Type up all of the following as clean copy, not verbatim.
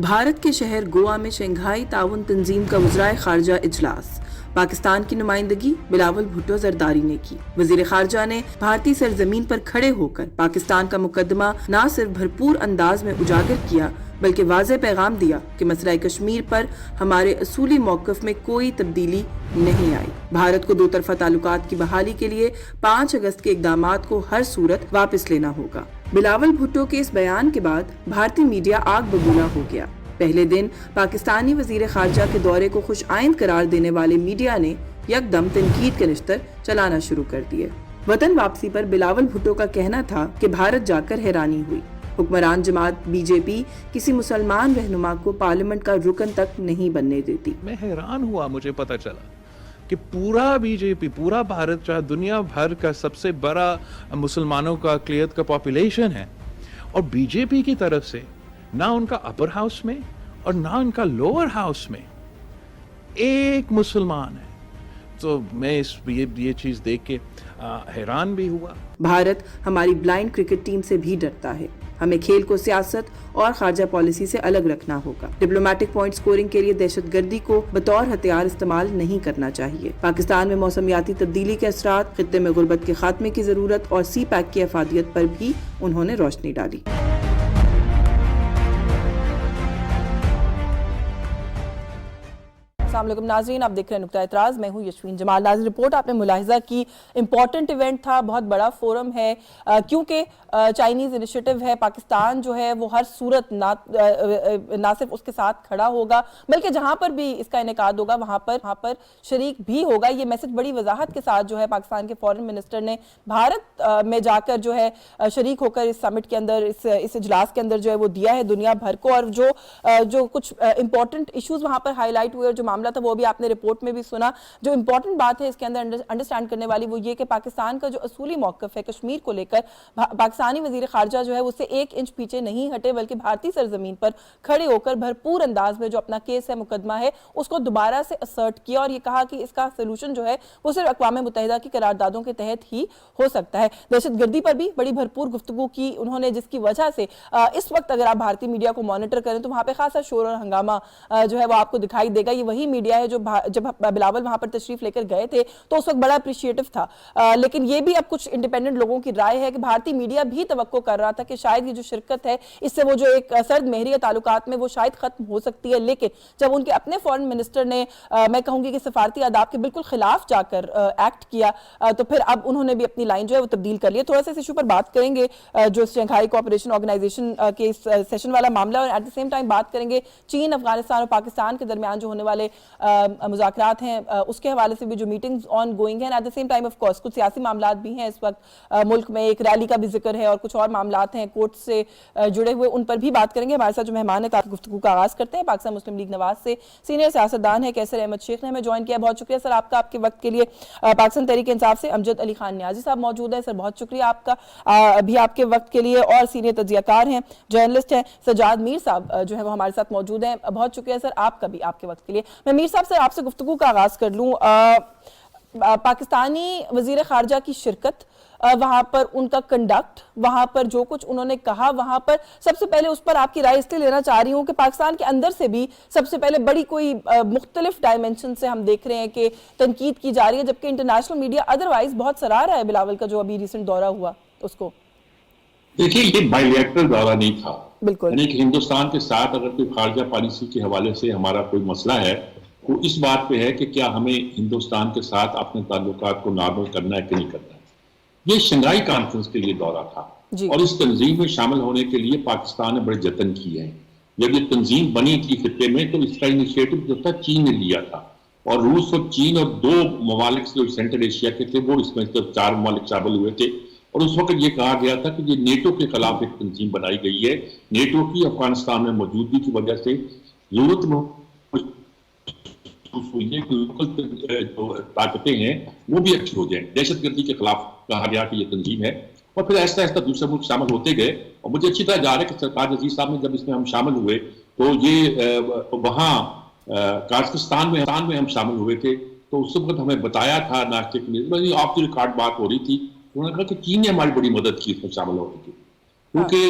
भारत के शहर गोवा में शंघाई ताउन तंजीम का वज़राए खारजा इजलास। पाकिस्तान की नुमाइंदगी बिलावल भुट्टो जरदारी ने की। वजीर खारजा ने भारतीय सरजमीन पर खड़े होकर पाकिस्तान का मुकदमा न सिर्फ भरपूर अंदाज में उजागर किया बल्कि वाज़ेह पैगाम दिया कि मसला कश्मीर पर हमारे असूली मौक़िफ़ में कोई तब्दीली नहीं आई। भारत को दो तरफा ताल्लुकात की बहाली के लिए 5 अगस्त के इक़दामात को हर सूरत वापस लेना होगा। बिलावल भुट्टो के इस बयान के बाद भारतीय मीडिया आग बबूला हो गया। पहले दिन पाकिस्तानी वजीर खारजा के दौरे को खुश आइंद करार देने वाले मीडिया ने यकदम तनकीद के निश्तर चलाना शुरू कर दिए। वतन वापसी पर बिलावल भुट्टो का कहना था कि भारत जाकर हैरानी हुई। हुक्मरान जमात बीजेपी किसी मुसलमान रहनुमा को पार्लियामेंट का रुकन तक नहीं बनने देती। मैं हैरान हुआ, मुझे पता चला कि पूरा बीजेपी, पूरा भारत, चाहे दुनिया भर का सबसे बड़ा मुसलमानों का अक़लियत का पॉपुलेशन है, और बीजेपी की तरफ से ना उनका अपर हाउस में और ना उनका लोअर हाउस में एक मुसलमान है। तो मैं ये चीज़ देख के हैरान भी हुआ। भारत हमारी ब्लाइंड क्रिकेट टीम से भी डरता है। हमें खेल को सियासत और खारजा पॉलिसी से अलग रखना होगा। डिप्लोमेटिक पॉइंट स्कोरिंग के लिए दहशतगर्दी को बतौर हथियार इस्तेमाल नहीं करना चाहिए। पाकिस्तान में मौसमियाती तब्दीली के असरात, खित्ते में गुर्बत के खात्मे की जरूरत और सी पैक की अफादियत पर भी उन्होंने रोशनी डाली। अस्सलामुअलैकुम नाज़रीन, आप देख रहे हैं नुक्ता एतराज़। मैं हूँ यशवीन जमाल। नाज़रीन, रिपोर्ट आपने मुलाहिजा की, इम्पॉर्टेंट इवेंट था, बहुत बड़ा फोरम है, क्योंकि चाइनीज़ इनिशिएटिव है। पाकिस्तान जो है वो हर सूरत ना सिर्फ उसके साथ खड़ा होगा बल्कि जहाँ पर भी इसका इनेकाद होगा वहाँ पर शरीक भी होगा। ये मैसेज बड़ी वजाहत के साथ जो है पाकिस्तान के फॉरेन मिनिस्टर ने भारत में जाकर जो है शरीक होकर इस समिट के अंदर, इस इजलास के अंदर जो है वो दिया है दुनिया भर को। और जो कुछ इंपॉर्टेंट इशूज़ वहाँ पर हाईलाइट हुए और जो मामला था वो भी आपने रिपोर्ट में भी सुना। जो इंपॉर्टेंट बात है इसके अंदर अंडरस्टैंड करने वाली वो ये कि पाकिस्तान का जो असूली मौक़िफ़ है कश्मीर को लेकर, पाकिस्तानी वज़ीर ख़ारजा जो है उससे 1 इंच पीछे नहीं हटे बल्कि भारतीय सरजमीन पर खड़े होकर भरपूर अंदाज में जो अपना केस है, मुकदमा है, उसको दोबारा से असर्ट किया और ये कहा कि इसका सोल्यूशन जो है वो सिर्फ अक़वाम मुत्तहिदा की करारदादों के तहत ही हो सकता है। दहशतगर्दी पर भी बड़ी भरपूर गुफ्तगू की उन्होंने, जिसकी वजह से इस वक्त अगर आप भारतीय मीडिया को मॉनिटर करें तो वहाँ पर खासा शोर और हंगामा जो है वो आपको दिखाई देगा। ये वही मीडिया है जो जब बिलावल वहां पर तशरीफ लेकर गए थे तो उस वक्त बड़ा अप्रिशिएटिव था, लेकिन ये भी अब कुछ इंडिपेंडेंट लोगों की राय है कि भारतीय मीडिया भी तवक्को कर रहा था कि शायद ये जो शिरकत है इससे वो जो एक सर्द महरी ताल्लुकात में वो शायद खत्म हो सकती है। लेकिन जब उनके अपने फॉरेन मिनिस्टर ने मैं कहूंगी कि सफारती आदाब के बिल्कुल खिलाफ जाकर एक्ट किया तो फिर अब उन्होंने भी अपनी लाइन जो है वो तब्दील कर लिया। थोड़ा सा इस इशू पर बात करेंगे जो शंघाई कोऑपरेशन ऑर्गेनाइजेशन के सेशन वाला मामला, और एट द सेम टाइम बात करेंगे चीन, अफगानिस्तान और पाकिस्तान के दरमियान जो होने वाले मुज़ाकरात हैं उसके हवाले से भी जो मीटिंग्स ऑन गोइंग हैं। At the same time of course कुछ सियासी मामलात भी हैं इस वक्त मुल्क में, एक रैली का भी जिक्र है और कुछ और मामलात हैं कोर्ट से जुड़े हुए, उन पर भी बात करेंगे। हमारे साथ जो मेहमान है ताकि गुफ्तगू का आगाज़ करते हैं पाकिस्तान मुस्लिम लीग नवाज से सीनियर सियासतदान है कैसर अहमद शेख ने हमें ज्वाइन किया। बहुत शुक्रिया सर आपका, आपके वक्त के लिए। पाकिस्तान तहरीक इंसाफ से अमजद अली खान न्याजी साहब मौजूद है। सर बहुत शुक्रिया आपका अभी आपके वक्त के लिए। और सीनियर तज्जियाकार हैं, जर्नलिस्ट हैं सजाद मीर साहब जो है वो हमारे साथ मौजूद हैं। बहुत शुक्रिया सर आपका भी आपके वक्त के लिए। मैं मीर साहब से आपसे गुफ्तगू का आगाज कर लूं। पाकिस्तानी वजीर खारजा की शिरकत, वहां पर उनका कंडक्ट, वहां पर जो कुछ उन्होंने कहा, वहां पर सबसे पहले उस पर आपकी राय इसलिए लेना चाह रही हूं कि पाकिस्तान के अंदर से भी सबसे पहले बड़ी कोई मुख्तलिफ डायमेंशन से हम देख रहे हैं कि तनकीद की जा रही है, जबकि इंटरनेशनल मीडिया अदरवाइज बहुत सराह रहा है बिलावल का जो अभी रिसेंट दौरा हुआ उसको। देखिए, ये बायलैटरल दौरा नहीं था, बिल्कुल, यानी कि हिंदुस्तान के साथ अगर कोई खारजा पॉलिसी के हवाले से हमारा कोई मसला है तो इस बात पे है कि क्या हमें हिंदुस्तान के साथ अपने ताल्लुकात को नॉर्मल करना है कि नहीं करना है। ये शंघाई कॉन्फ्रेंस के लिए दौरा था और इस तंजीम में शामिल होने के लिए पाकिस्तान ने बड़े जतन किए हैं। जब ये तंजीम बनी थी खित्ते में तो इसका इनिशिएटिव जो था चीन ने लिया था, और रूस और चीन और 2 ममालिक जो सेंट्रल एशिया के थे वो इसमें सिर्फ 4 ममालिक शामिल हुए थे। और उस वक्त ये कहा गया था कि ये नेटो के खिलाफ एक तंजीम बनाई गई है, नेटो की अफगानिस्तान में मौजूदगी की वजह से जरूरत जो ताकतें हैं वो भी अच्छी हो जाए। दहशतगर्दी के खिलाफ कहा गया कि ये तंजीम है, और फिर ऐसा ऐसा दूसरे मुल्क शामिल होते गए। और मुझे अच्छी तरह जा रहा है कि सरकार अजीज साहब ने जब इसमें हम शामिल हुए तो ये वहाँ काजाकिस्तान में हम शामिल हुए थे तो उस वक्त हमें बताया था नाश्ते के लिए, ऑफ द रिकॉर्ड बात हो रही थी, उन्होंने कहा कि चीन ने हमारी बड़ी मदद की इसमें शामिल होने की, क्योंकि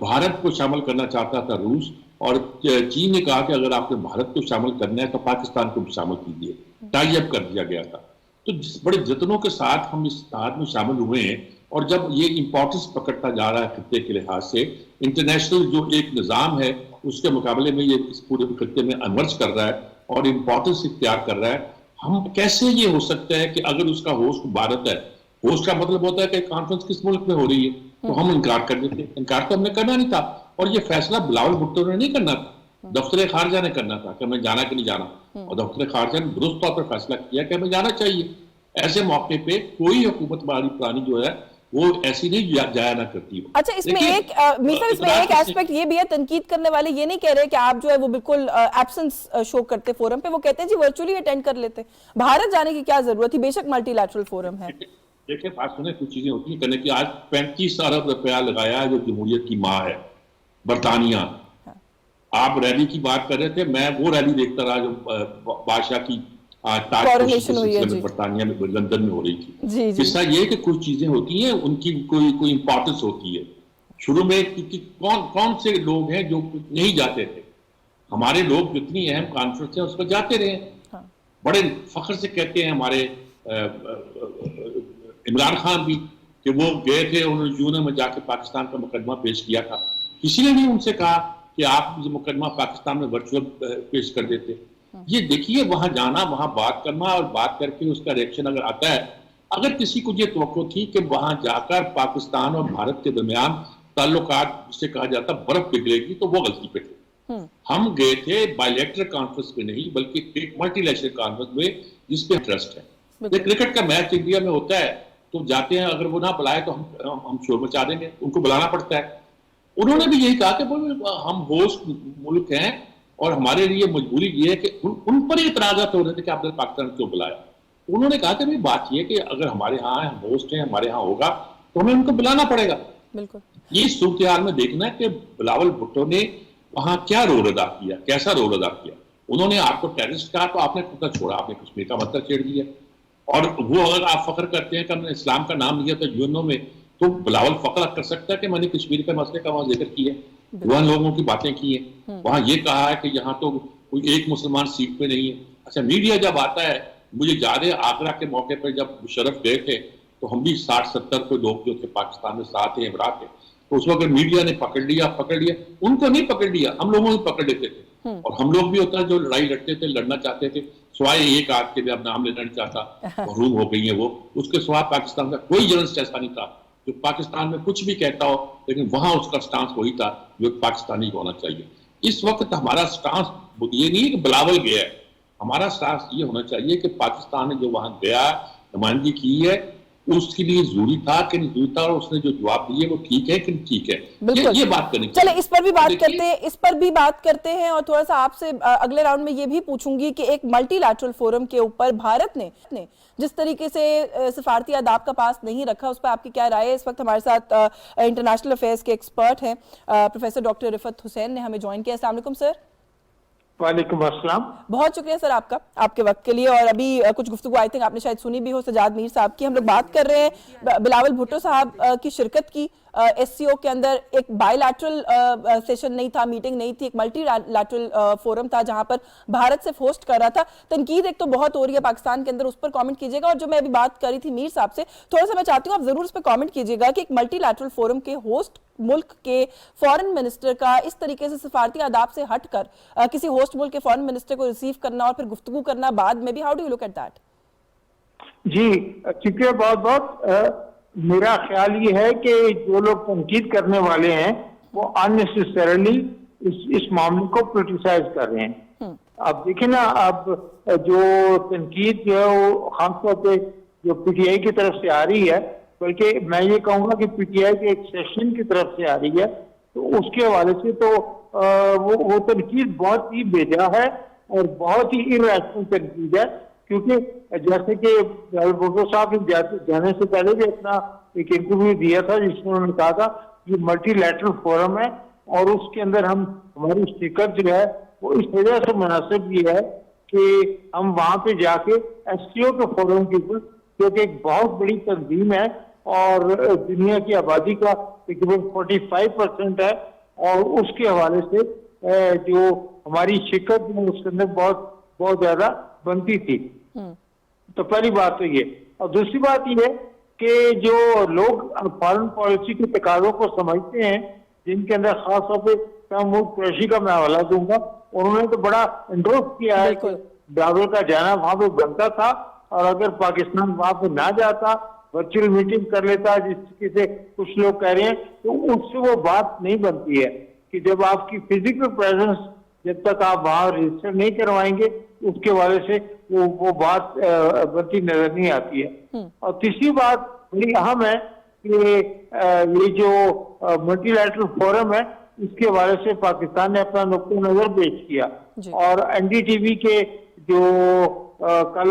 भारत को शामिल करना चाहता था रूस और चीन ने कहा कि अगर आपने भारत को शामिल करना है तो पाकिस्तान को भी शामिल कीजिए, टाई अप कर दिया गया था। तो बड़े जतनों के साथ हम इस इत्तेहाद में शामिल हुए हैं, और जब ये इंपॉर्टेंस पकड़ता जा रहा है खत्ते के लिहाज से, इंटरनेशनल जो एक निज़ाम है उसके मुकाबले में ये इस पूरे खत्ते में इमर्ज कर रहा है और इंपॉर्टेंस इख्तियार कर रहा है, हम कैसे ये हो सकता है कि अगर उसका होस्ट भारत है, होस्ट का मतलब होता है कि कॉन्फ्रेंस किस मुल्क में हो रही है, तो हम इनकार कर देते। इनकार तो हमने करना नहीं था, और ये फैसला बिलावल भुट्टो ने नहीं करना था, दफ्तर खारजा ने करना था कि हमें जाना कि नहीं जाना, और दफ्तर खारजा ने दुरुस्त तौर पर फैसला किया कि हमें जाना चाहिए। ऐसे मौके पे कोई हुकूमत वाली प्राणी जो है वो ऐसी नहीं जाया ना करती। अच्छा, इसमें एक मीसा, इसमें एक एस्पेक्ट ये भी है, तनकीद करने वाले ये नहीं कह रहे कि आप जो है वो बिल्कुल एब्सेंस शो करते फोरम पे, वो कहते हैं जी वर्चुअली अटेंड कर लेते, भारत जाने की क्या जरूरत थी, बेशक मल्टीलैटरल फोरम है। देखिए बात सुने, कुछ चीजें होती है करने की। आज 35 अरब रुपया लगाया है जो जमहूरियत की माँ है, बरतानिया। आप रैली की बात कर रहे थे, मैं वो रैली देखता रहा जो बादशाह की बरतानिया में, लंदन में हो रही थी। किस्सा ये कि कुछ चीजें होती हैं उनकी कोई इंपॉर्टेंस होती है। शुरू में कि कौन से लोग हैं जो नहीं जाते थे, हमारे लोग जितनी अहम कॉन्फ्रेंस है उस पर जाते रहे। बड़े फख्र से कहते हैं हमारे इमरान खान भी कि वो गए थे, उन्होंने जून में जाके पाकिस्तान का मुकदमा पेश किया था। किसी ने नहीं उनसे कहा कि आप ये मुकदमा पाकिस्तान में वर्चुअल पेश कर देते। ये देखिए, वहां जाना, वहां बात करना, और बात करके उसका रिएक्शन अगर आता है, अगर किसी को ये तवक्को थी कि वहां जाकर पाकिस्तान और भारत के दरमियान ताल्लुकात जिसे कहा जाता बर्फ पिघलेगी, तो वो गलती पे थे। हम गए थे बायलैटरल कॉन्फ्रेंस में नहीं, बल्कि एक मल्टीलैटरल कॉन्फ्रेंस में जिसपे इंटरेस्ट है। क्रिकेट का मैच इंडिया में होता है तो जाते हैं, अगर वो ना बुलाए तो हम शोर मचा देंगे, उनको बुलाना पड़ता है। उन्होंने भी यही कहा कि हम होस्ट मुल्क हैं और हमारे लिए मजबूरी ये है कि उन पर इतराजात हो रहे थे कि आपने पाकिस्तान क्यों बुलाया। उन्होंने कहा कि भाई बात ये कि अगर हमारे यहाँ हम होस्ट हैं, हमारे यहाँ होगा तो हमें उनको बुलाना पड़ेगा। बिल्कुल ये सूरत हाल में देखना है कि बिलावल भुट्टो ने वहां क्या रोल अदा किया, कैसा रोल अदा किया। उन्होंने आपको टेररिस्ट कहा तो आपने खुद छोड़ा, आपने कश्मीर का मतलब छेड़ दिया। और वो अगर आप फख्र करते हैं कि हमने इस्लाम का नाम लिया था यूएनओ में, तो बिलावल फख्र कर सकता है कि मैंने कश्मीर के मसले का वहां जिक्र किया, वहां लोगों की बातें की है, वहां ये कहा है कि यहाँ तो कोई एक मुसलमान सीट पे नहीं है। अच्छा, मीडिया जब आता है, मुझे याद है आगरा के मौके पर जब मुशर्रफ गए थे तो हम भी 60-70 को लोग जो थे पाकिस्तान में साथ हैं, इमरान थे, तो उस वक्त मीडिया ने पकड़ लिया, उनको नहीं पकड़ लिया, हम लोगों को पकड़ लेते थे। और हम लोग भी होता है जो लड़ाई लड़ते थे, लड़ना चाहते थे, सिवाय एक आध के भी अब नाम लेना नहीं चाहता, महरूम हो गई है वो, उसके सिवा पाकिस्तान का कोई जर्नलिस्ट ऐसा नहीं था जो पाकिस्तान में कुछ भी कहता हो, लेकिन वहां उसका स्टांस वही था जो पाकिस्तानी होना चाहिए। इस वक्त हमारा स्टांस ये नहीं है कि बिलावल गया है, हमारा स्टांस ये होना चाहिए कि पाकिस्तान ने जो वहां गया, नुमाइंदगी की है, उसके लिए जरूरी था कि नहीं जरूरी था, और उसने जो जवाब दिए वो ठीक है कि नहीं ठीक है, ये बात करनी। चले इस पर भी बात करते हैं, और थोड़ा सा आपसे अगले राउंड में ये भी पूछूंगी कि एक मल्टीलैटरल फोरम के ऊपर भारत ने जिस तरीके से सिफारती आदाब का पास नहीं रखा, उस पर आपकी क्या राय है? इस वक्त हमारे साथ इंटरनेशनल अफेयर्स के एक्सपर्ट हैं प्रोफेसर डॉक्टर रिफत हुसैन ने हमें ज्वाइन किया। अस्सलाम वालेकुम सर। वालेकुम अस्सलाम। बहुत शुक्रिया सर आपके वक्त के लिए। और अभी कुछ गुफ्तगू आई थिंक आपने शायद सुनी भी हो सजाद मीर साहब की। हम लोग बात कर रहे हैं बिलावल भुट्टो साहब की शिरकत की एससीओ के अंदर। एक बायलैटरल सेशन नहीं था, मीटिंग नहीं थी, एक मल्टीलैटरल फोरम था जहां पर भारत से होस्ट कर रहा था। तनकीद एक तो बहुत हो रही है पाकिस्तान के अंदर, उस पर कमेंट कीजिएगा। और जो मैं अभी बात कर रही थी मीर साहब से, थोड़ा सा मैं चाहती हूँ आप जरूर उस पर कमेंट कीजिएगा कि एक मल्टीलैटरल फोरम के होस्ट मुल्क के फॉरेन मिनिस्टर का इस तरीके से सिफारती आदाब से हटकर किसी होस्ट मुल्क के फॉरेन मिनिस्टर को रिसीव करना और फिर गुफ्तगू करना बाद में भी, how do you look at that? जी शुक्रिया बहुत बहुत। मेरा ख्याल ये है कि जो लोग तनकीद करने वाले हैं वो अननेसेसरली इस मामले को क्रिटिसाइज कर रहे हैं। अब देखिए ना, अब जो तनकीद जो है वो खासतौर पे जो पीटीआई की तरफ से आ रही है, बल्कि मैं ये कहूँगा कि पीटीआई के एक सेशन की तरफ से आ रही है, तो उसके हवाले से तो वो तनकीद बहुत ही बेजा है और बहुत ही इर्रेशनल तनकीद है। क्योंकि जैसे कि भुट्टो साहब ने जाने से पहले भी अपना एक इंटरव्यू दिया था जिसमें उन्होंने कहा था ये मल्टीलैटरल फोरम है और उसके अंदर हमारी शिरकत जो है वो इस वजह से मुनासिब ये है कि हम वहां पे जाके एससीओ के फोरम के ऊपर, क्योंकि एक बहुत बड़ी तंजीम है और दुनिया की आबादी का तकरीबन 45% है, और उसके हवाले से जो हमारी शिकत में उसके अंदर बहुत बहुत ज्यादा बनती थी। तो पहली बात तो ये, और दूसरी बात ये कि जो लोग फॉरेन पॉलिसी के तकाजों को समझते हैं, जिनके अंदर खास तौर पर महमूद कुरैशी का मैं हवाला दूंगा, उन्होंने तो बड़ा इंडोर्स किया है कि बिलावल का जाना वहां पे बनता था, और अगर पाकिस्तान वहां पे ना जाता, वर्चुअल मीटिंग कर लेता जिसकी से कुछ लोग कह रहे हैं, तो उससे वो बात नहीं बनती है कि जब आपकी फिजिकल प्रेजेंस, जब तक आप वहां रजिस्टर नहीं करवाएंगे, उसके वाले से वो बात बनती नजर नहीं आती है। और तीसरी बात बड़ी अहम है कि ये जो मल्टीलैटरल फोरम है, इसके हवाले से पाकिस्तान ने अपना नुक्ता नजर पेश किया, और एनडीटीवी के जो कल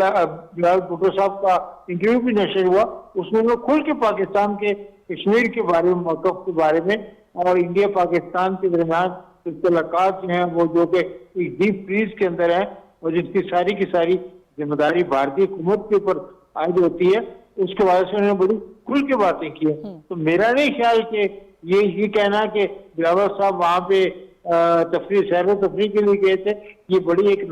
बिलावल भुट्टो साहब का इंटरव्यू भी नशर हुआ, उसमें वो खुल के पाकिस्तान के कश्मीर के बारे में, मौक़िफ़ के बारे में और इंडिया पाकिस्तान के दरमियान तल्लुकात जो हैं वो जो कि एक डीप फ्रीज के अंदर है, और जिसकी सारी की सारी जिम्मेदारी भारतीय हुकूमत के ऊपर आयद होती है, उसके वजह से उन्होंने बड़ी खुल के बातें की है। तो मेरा नहीं ख्याल कि ये कहना कि बिलावल साहब वहां पे सैर तफरी के लिए गए थे, ये बड़ी एक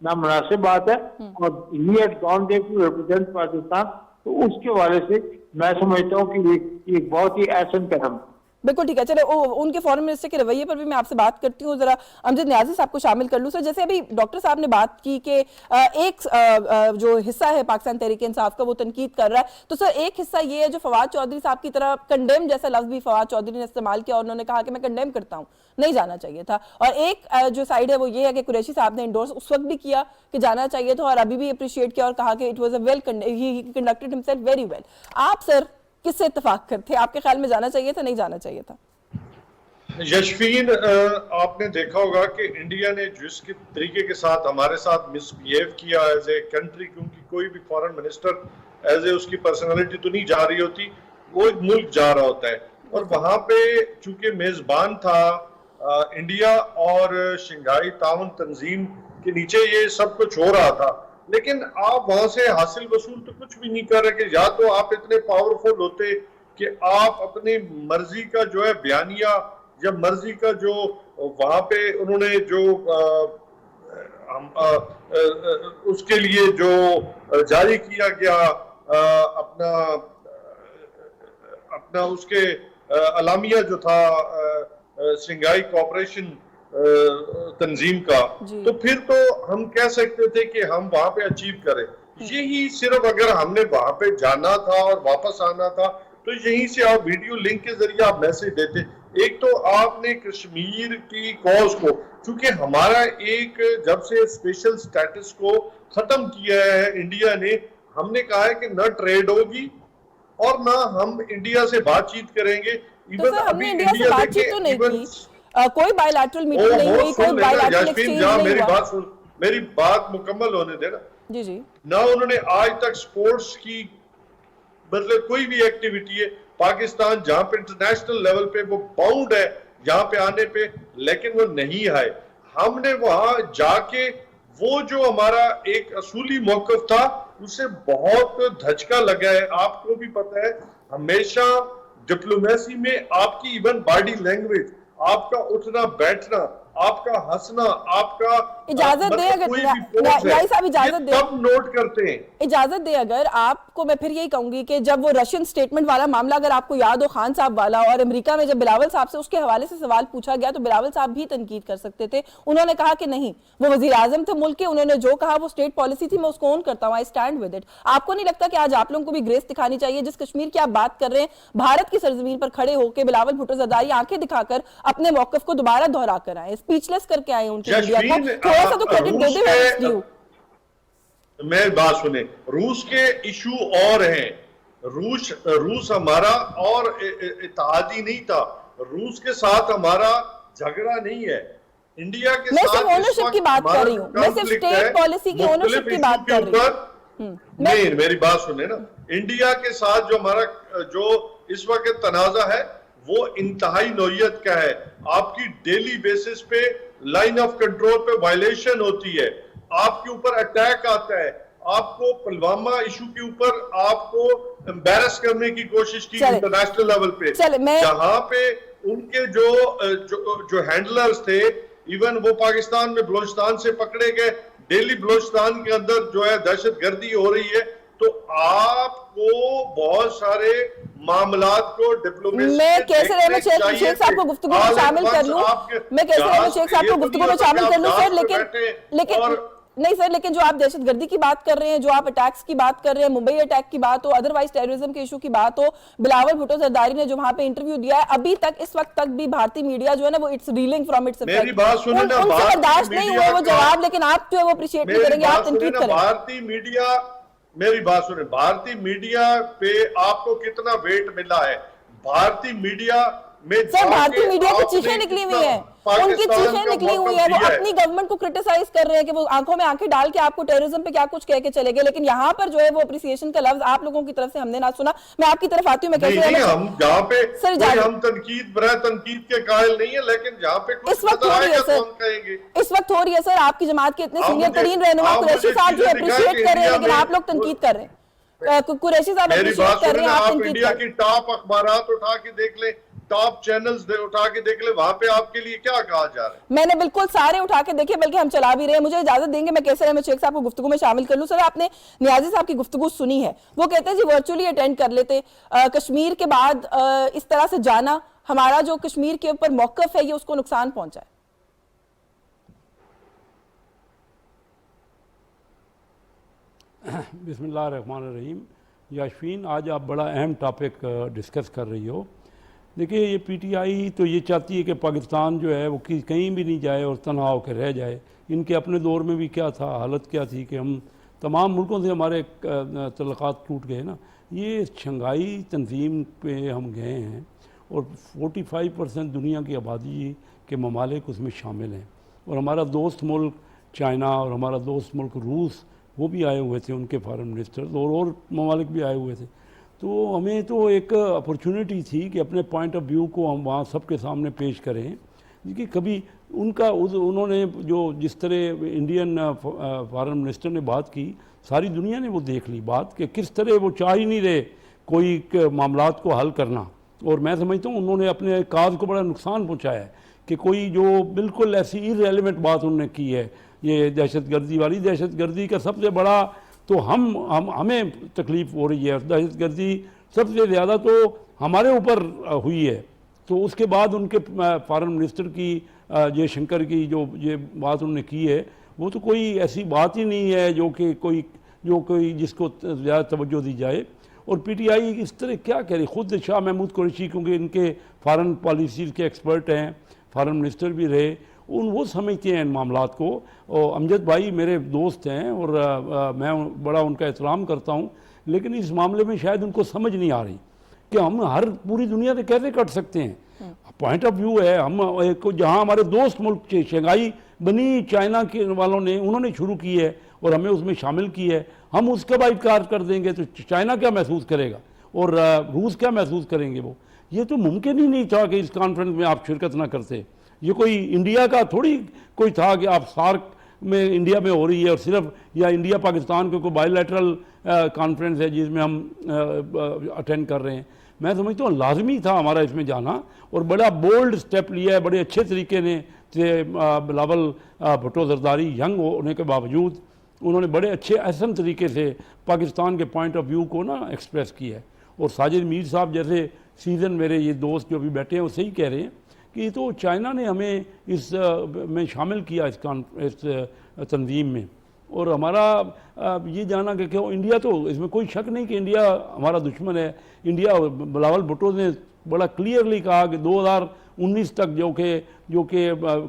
नामुनासिब बात है, और he had gone there to represent Pakistan, तो उसके हवाले से मैं समझता हूँ कि ये बहुत ही ऐसा कदम। बिल्कुल ठीक है, चले उनके फॉरेन मिनिस्टर के रवैये पर भी मैं आपसे बात करती हूँ, जरा अमजद नियाजी साहब को शामिल कर लूँ। सर, जैसे अभी डॉक्टर साहब ने बात की कि एक जो हिस्सा है पाकिस्तान तहरीक इंसाफ का वो तनकीद कर रहा है, तो सर एक हिस्सा ये है जो फवाद चौधरी साहब की तरह कंडेम जैसा लफ्ज भी फवाद चौधरी ने इस्तेमाल किया, और उन्होंने कहा कि मैं कंडेम करता हूँ, नहीं जाना चाहिए था। और एक जो साइड है वो ये है कि कुरैशी साहब ने इंडोर्स उस वक्त भी किया कि जाना चाहिए था, और अभी भी अप्रिशिएट किया और कहा कि it was a well, he conducted himself very well. आप सर किससे इत्तेफाक करते हैं? आपके ख्याल में जाना चाहिए था, नहीं जाना चाहिए था? यशफीन, आपने देखा होगा कि इंडिया ने जिस तरीके के साथ हमारे साथ मिसबिहेव किया एज ए कंट्री, क्योंकि कोई भी फॉरेन मिनिस्टर एज ए उसकी पर्सनालिटी तो नहीं जा रही होती, वो एक मुल्क जा रहा होता है, और वहां पे चूंकि मेजबान था इंडिया और शंघाई ताउन तंजीम के नीचे ये सब कुछ हो रहा था, लेकिन आप वहां से हासिल वसूल तो कुछ भी नहीं कर रहे कि या तो आप इतने पावरफुल होते कि आप अपनी मर्जी का जो है बयानिया या मर्जी का जो वहां पे उन्होंने जो उसके लिए जो जारी किया गया अपना उसके अलामिया जो था शंघाई कोऑपरेशन तंजीम का, तो फिर तो हम कह सकते थे कि हम वहां पे अचीव करें। यही सिर्फ अगर हमने वहां पे जाना था और वापस आना था, तो यहीं से आप वीडियो लिंक के जरिए आप मैसेज देते। एक तो आपने कश्मीर की कॉज को, क्योंकि हमारा एक जब से स्पेशल स्टेटस को खत्म किया है इंडिया ने, हमने कहा है कि न ट्रेड होगी और ना हम इंडिया से बातचीत करेंगे। तो सर, हमने इंडिया से बातचीत तो नहीं की, कोई बायलैटरल मीटिंग नहीं हुई, कोई बायलैटरल एक्सचेंज नहीं हुआ। मेरी बात मुकम्मल होने देना। जी जी। ना उन्होंने आज तक स्पोर्ट्स की मतलब कोई भी एक्टिविटी है, पाकिस्तान जहां पे इंटरनेशनल लेवल पे वो बाउंड है यहाँ पे आने पे, लेकिन वो नहीं आए। हमने वहां जाके वो जो हमारा एक असूली मौकफ था उससे बहुत धचका लगा है। आपको भी पता है, हमेशा डिप्लोमेसी में आपकी इवन बॉडी लैंग्वेज, आपका उठना बैठना, आपका हंसना, आपका इजाजत दे अगर न्यायी साहब इजाजत दे, सब नोट करते हैं। इजाजत दे अगर आपको, मैं फिर यही कहूंगी कि जब वो रशियन स्टेटमेंट वाला मामला अगर आपको याद हो, खान साहब वाला, और अमेरिका में जब बिलावल साहब से उसके हवाले से सवाल पूछा गया तो बिलावल साहब भी तनकीद कर सकते थे। उन्होंने कहा कि नहीं, वो वजीर आजम थे मुल्क के, उन्होंने जो कहा वो स्टेट पॉलिसी थी, मैं उसको ऑन करता हूँ, आई स्टैंड विद इट। आपको नहीं लगता कि आज आप लोगों को भी ग्रेस दिखानी चाहिए? जिस कश्मीर की आप बात कर रहे हैं, भारत की सरजमीन पर खड़े होकर बिलावल भुट्टो ज़रदारी आंखें दिखाकर अपने मौकफ को दोबारा दोहरा कर आए, स्पीचलेस करके आए उनके मीडिया को, थोड़ा सा तो क्रेडिट दे दे। मैं बात सुने, रूस के इशू और हैं, रूस हमारा और इत्तेहादी नहीं था, रूस के साथ हमारा झगड़ा नहीं है, इंडिया के मैं साथ सिर्फ ओनरशिप की बात कर रही हूँ, मैं सिर्फ स्टेट पॉलिसी की ओनरशिप की बात कर रही हूँ। नहीं, मेरी बात सुने ना, इंडिया के साथ जो हमारा जो इस वक्त तनाजा है वो इंतहाई नौयत का है। आपकी डेली बेसिस पे लाइन ऑफ कंट्रोल पे वायलेशन होती है, आपके ऊपर अटैक आता है, आपको पुलवामा इशू के ऊपर आपको एम्बैरस करने की कोशिश की इंटरनेशनल लेवल पे, जहां पे उनके जो हैंडलर्स थे इवन वो पाकिस्तान में बलोचिस्तान से पकड़े गए, डेली बलोचिस्तान के अंदर जो है दहशतगर्दी हो रही है। तो आपको बहुत सारे मामलात को डिप्लोमेसी मैं कैसे अहमद शेख साहब को गुफ्तगू में शामिल कर लूं, मैं कैसे अहमद शेख साहब को गुफ्तगू में शामिल कर लूं सर, लेकिन नहीं सर, लेकिन जो आप दहशतगर्दी की बात कर रहे हैं, जो आप अटैक्स की बात कर रहे हैं, मुंबई अटैक की बात हो, अदरवाइज टेररिज्म के इशू की बात हो, बिलावल भुट्टो जरदारी ने जो वहां पे इंटरव्यू दिया है, अभी तक इस वक्त तक भी भारतीय मीडिया जो है ना वो it's reeling from its effect. मेरी बात सुनिए ना, उनसे बर्दाश्त नहीं हुए वो जवाब, लेकिन आप जो है वो अप्रिशिएट नहीं करेंगे, आप तनकीद करें। भारतीय मीडिया, मेरी बात सुने, भारतीय मीडिया पे आपको कितना वेट मिला है? भारतीय मीडिया में सर भारतीय मीडिया की चीखें निकली हुई है, उनकी चीखें निकली हुई है, वो अपनी गवर्नमेंट को क्रिटिसाइज कर रहे हैं कि वो आंखों में आंखें डाल के आपको टेररिज्म पे क्या कुछ कह के चले गए, लेकिन यहाँ पर जो है वो अप्रिसिएशन का लफ्ज आप लोगों की तरफ से हमने ना सुना। मैं आपकी तरफ आती हूँ, मैं कैसे हम जहाँ पे सर हम तनकीद के कायल नहीं है, लेकिन जहाँ पे इस वक्त हो रही है सर, इस वक्त हो रही है सर, आपकी जमात के इतने सीनियर तरीन रहनुमा कुरैशी साहब जो अप्रिशिएट कर रहे हैं, लेकिन आप लोग तनकीद कर रहे हैं। कुरैशी साहब अप्रिशिएट कर रहे हैं, आप इंडिया की टॉप अखबारात उठा के देख ले, टॉप चैनल्स उठा के देख ले, वहां पे आपके लिए क्या कहा जा रहा है? मैंने बिल्कुल सारे उठा के देखे, बल्कि हम चला भी रहे हैं। मुझे इजाजत देंगे मैं कैसे अहमद शेख साहब को गुफ्तगू में शामिल कर लूं। सर आपने नियाजी साहब की गुफ्तगू सुनी है, वो कहते हैं जी वर्चुअली अटेंड कर लेते, कश्मीर के बाद इस तरह से जाना, हमारा जो कश्मीर के ऊपर मौकफ है ये उसको नुकसान पहुंचा है। बिस्मिल्लाहिर्रहमानिर्रहीम। याशफीन, आज आप बड़ा अहम टॉपिक डिस्कस कर रही हो। देखिए, ये पीटीआई तो ये चाहती है कि पाकिस्तान जो है वो कहीं भी नहीं जाए और तनहा होकर रह जाए। इनके अपने दौर में भी क्या था, हालत क्या थी कि हम तमाम मुल्कों से हमारे तल्लुकात टूट गए ना। ये शंघाई तंजीम पे हम गए हैं और 45% दुनिया की आबादी के ममालिक उसमें शामिल हैं, और हमारा दोस्त मुल्क चाइना और हमारा दोस्त मुल्क रूस वो भी आए हुए थे, उनके फॉरेन मिनिस्टर्स और ममालिक भी आए हुए थे। तो हमें तो एक अपॉर्चुनिटी थी कि अपने पॉइंट ऑफ व्यू को हम वहाँ सबके सामने पेश करें, कि कभी उन्होंने जो जिस तरह इंडियन फॉरेन मिनिस्टर ने बात की, सारी दुनिया ने वो देख ली बात कि किस तरह वो चाह ही नहीं रहे कोई मामलात को हल करना। और मैं समझता हूँ उन्होंने अपने काज को बड़ा नुकसान पहुँचाया है कि कोई जो बिल्कुल ऐसी इररेलेवेंट बात उन्होंने की है, ये दहशतगर्दी वाली। दहशतगर्दी का सबसे बड़ा तो हमें तकलीफ़ हो रही है, दहशतगर्दी सबसे ज़्यादा तो हमारे ऊपर हुई है। तो उसके बाद उनके फॉरेन मिनिस्टर की जयशंकर की जो ये बात उन्होंने की है, वो तो कोई ऐसी बात ही नहीं है जो कि कोई जिसको ज़्यादा तवज्जो दी जाए। और पीटीआई इस तरह क्या कह रही, ख़ुद शाह महमूद कुरैशी क्योंकि इनके फॉरेन पॉलिसीज़ के एक्सपर्ट हैं, फॉरेन मिनिस्टर भी रहे, वो समझते हैं इन मामलात को। और अमजद भाई मेरे दोस्त हैं और मैं बड़ा उनका एहतराम करता हूँ, लेकिन इस मामले में शायद उनको समझ नहीं आ रही कि हम हर पूरी दुनिया से कैसे कट सकते हैं। पॉइंट ऑफ व्यू है, हम जहाँ हमारे दोस्त मुल्क शंघाई बनी चाइना के वालों ने उन्होंने शुरू की है और हमें उसमें शामिल की है, हम उसका बाइकाट कर देंगे तो चाइना क्या महसूस करेगा और रूस क्या महसूस करेंगे? वो ये तो मुमकिन ही नहीं था कि इस कॉन्फ्रेंस में आप शिरकत ना करते। ये कोई इंडिया का थोड़ी कोई था कि आप सार्क में इंडिया में हो रही है और सिर्फ, या इंडिया पाकिस्तान को कोई बायलैटरल कॉन्फ्रेंस है जिसमें हम अटेंड कर रहे हैं। मैं समझता हूँ लाजमी था हमारा इसमें जाना और बड़ा बोल्ड स्टेप लिया है, बड़े अच्छे तरीके ने बिलावल भुट्टो जरदारी यंग होने के बावजूद उन्होंने बड़े अच्छे अहसन तरीके से पाकिस्तान के पॉइंट ऑफ व्यू को ना एक्सप्रेस किया है। और साजिद मीर साहब जैसे सीजन मेरे ये दोस्त जो भी बैठे हैं वो सही कह रहे हैं कि तो चाइना ने हमें इस में शामिल किया इस तंजीम में। और हमारा ये जाना कि क्यों इंडिया, तो इसमें कोई शक नहीं कि इंडिया हमारा दुश्मन है। इंडिया, बिलावल भुट्टो ने बड़ा क्लियरली कहा कि 2019 तक जो कि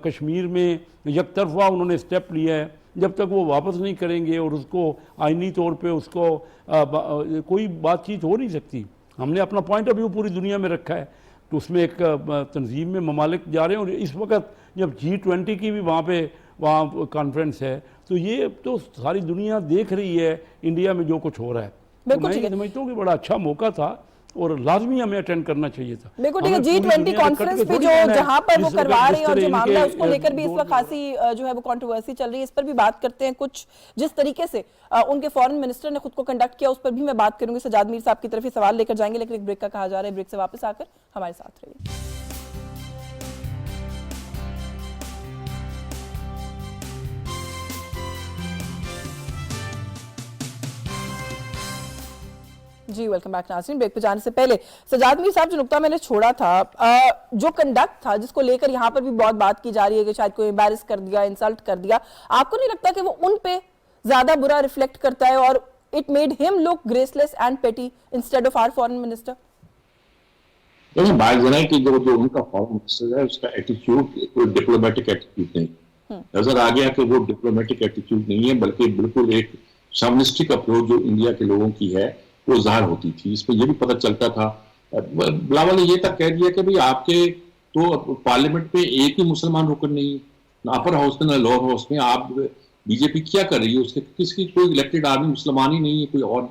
कश्मीर में यकतरफा उन्होंने स्टेप लिया है, जब तक वो वापस नहीं करेंगे और उसको आइनी तौर पे उसको कोई बातचीत हो नहीं सकती। हमने अपना पॉइंट ऑफ व्यू पूरी दुनिया में रखा है, तो उसमें एक तंजीम में ममालिक जा रहे हैं। और इस वक्त जब G20 की भी वहाँ कॉन्फ्रेंस है, तो ये तो सारी दुनिया देख रही है इंडिया में जो कुछ हो रहा है। तो मैं समझता हूँ कि बड़ा अच्छा मौका था और लाजमी हमें अटेंड करना चाहिए था। बिल्कुल ठीक है। G20 कॉन्फ्रेंस पे जो जहां पर वो करवा रहे हैं और जो मामला उसको लेकर भी इस वक्त खासी जो है वो कंट्रोवर्सी चल रही है, इस पर भी बात करते हैं। कुछ जिस तरीके से उनके फॉरेन मिनिस्टर ने खुद को कंडक्ट किया उस पर भी मैं बात करूंगी। सजाद मीर साहब की तरफ ही सवाल लेकर जाएंगे, लेकिन एक ब्रेक का कहा जा रहा है, ब्रेक से वापस आकर हमारे साथ रहिए। जी वेलकम बैक नाज़रीन। ब्रेक पे जाने से पहले सजाद मीर साहब, जो नुक्ता मैंने छोड़ा था, जो कंडक्ट था जिसको लेकर यहाँ पर भी बहुत बात की जा रही है कि शायद कोई एम्बैरस कर दिया, इंसल्ट कर दिया, आपको नहीं लगता कि वो उन पे ज्यादा बुरा रिफ्लेक्ट करता है और it made him look graceless and petty instead of our foreign minister? देखिए, बात की जो उनका फॉरेन मिनिस्टर है उसका एटीट्यूड कोई डिप्लोमेटिक एटीट्यूड नहीं नजर आ गया कि वो डिप्लोमेटिक एटीट्यूड नहीं है, बल्कि बिल्कुल एक शॉविनिस्टिक अप्रोच जो इंडिया के लोगों की है वो जाहिर होती थी। इसमें यह भी पता चलता था, बिलावल ने ये तक कह दिया कि भाई आपके तो पार्लियामेंट में एक ही मुसलमान रुकन नहीं है, ना अपर हाउस में ना लोअर हाउस में। आप बीजेपी क्या कर रही है? उसके किसकी कोई इलेक्टेड आदमी मुसलमान ही नहीं है, कोई और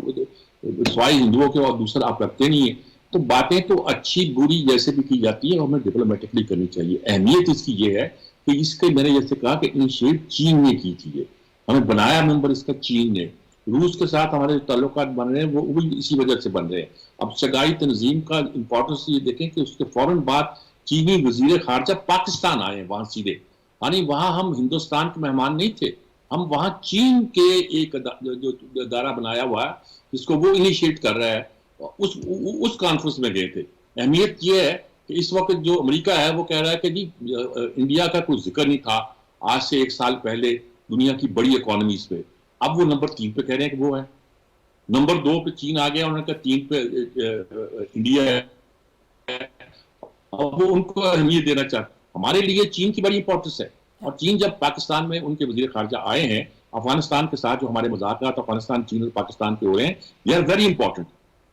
स्वाई हिंदुओं के और दूसरा आप रखते नहीं है। तो बातें तो अच्छी बुरी जैसे भी की जाती है, हमें डिप्लोमेटिकली करनी चाहिए। अहमियत इसकी ये है कि इसके मैंने जैसे कहा कि इनिशिएट चीन ने की थी, हमें बनाया मेंबर इसका चीन ने। रूस के साथ हमारे जो ताल्लुकात बन रहे हैं वो भी इसी वजह से बन रहे हैं। अब शंघाई तंजीम का इंपॉर्टेंस ये देखें कि उसके फौरन बाद चीनी वजीर खारजा पाकिस्तान आए वहां सीधे, यानी वहां हम हिंदुस्तान के मेहमान नहीं थे, हम वहां चीन के एक जो अदारा बनाया हुआ है जिसको वो इनिशिएट कर रहा है, उस कॉन्फ्रेंस में गए थे। अहमियत यह है कि इस वक्त जो अमेरिका है वो कह रहा है कि जी इंडिया का कोई जिक्र नहीं था आज से 1 साल पहले दुनिया की बड़ी इकोनॉमीज पे, अब वो नंबर 3 पे कह रहे हैं कि वो है। नंबर 2 पे चीन आ गया, उन्होंने कहा 3 पे इंडिया है, अब वो उनको अहमियत देना चाहते। हमारे लिए चीन की बड़ी इंपॉर्टेंस है, और चीन जब पाकिस्तान में उनके वजीर खारजा आए हैं, अफगानिस्तान के साथ जो हमारे मुज़ाकरात अफगानिस्तान, चीन और पाकिस्तान के हो रहे हैं, दे आर वेरी इंपॉर्टेंट।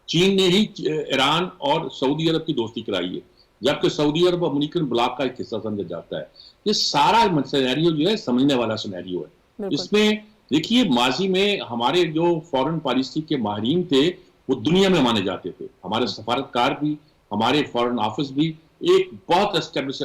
चीन ने ही ईरान और सऊदी अरब की दोस्ती कराई है, जबकि सऊदी अरब अमेरिकन ब्लॉक का एक हिस्सा समझा जाता है। ये सारा सिनेरियो जो है समझने वाला सिनेरियो है। इसमें देखिए, माजी में हमारे जो फॉरेन पॉलिसी के माहिरीन थे वो दुनिया में माने जाते थे, हमारे सफारतकार भी, हमारे फॉरेन ऑफिस भी एक बहुत एस्टेब्लिश।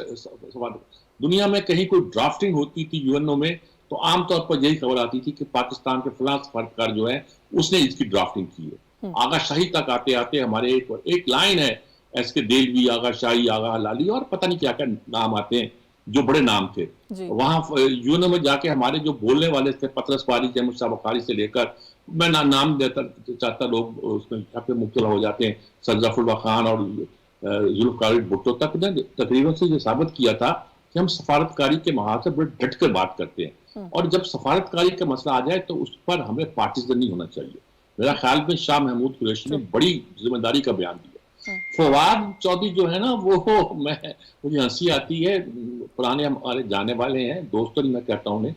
दुनिया में कहीं कोई ड्राफ्टिंग होती थी यूएनओ में तो आमतौर पर यही खबर आती थी कि पाकिस्तान के फलां सफारतकार जो है उसने इसकी ड्राफ्टिंग की है। आगा शाही तक आते आते हमारे एक लाइन है, एस के देलवी, आगा शाही, आगा हलाली और पता नहीं क्या क्या नाम आते हैं जो बड़े नाम थे। वहां यूएनओ में जाके हमारे जो बोलने वाले थे, पतरस पारी, जैमुल शाह बुखारी से लेकर, मैं नाम देता चाहता, लोग उसमें मुब्तला हो जाते हैं, सज्जाफुल्लाह खान और जुल्फ़िकार भुट्टो तक ने तकरीबन से ये साबित किया था कि हम सफारतकारी के महाज से बड़े डट कर बात करते हैं, और जब सफारतकारी का मसला आ जाए तो उस पर हमें पार्टीजन नहीं होना चाहिए। मेरा ख्याल में शाह महमूद कुरैशी ने बड़ी जिम्मेदारी का बयान दिया। फवाद चौधरी जो है ना, वो मुझे हंसी आती है, पुराने हमारे जाने वाले हैं, दोस्तों मैं कहता हूँ उन्हें,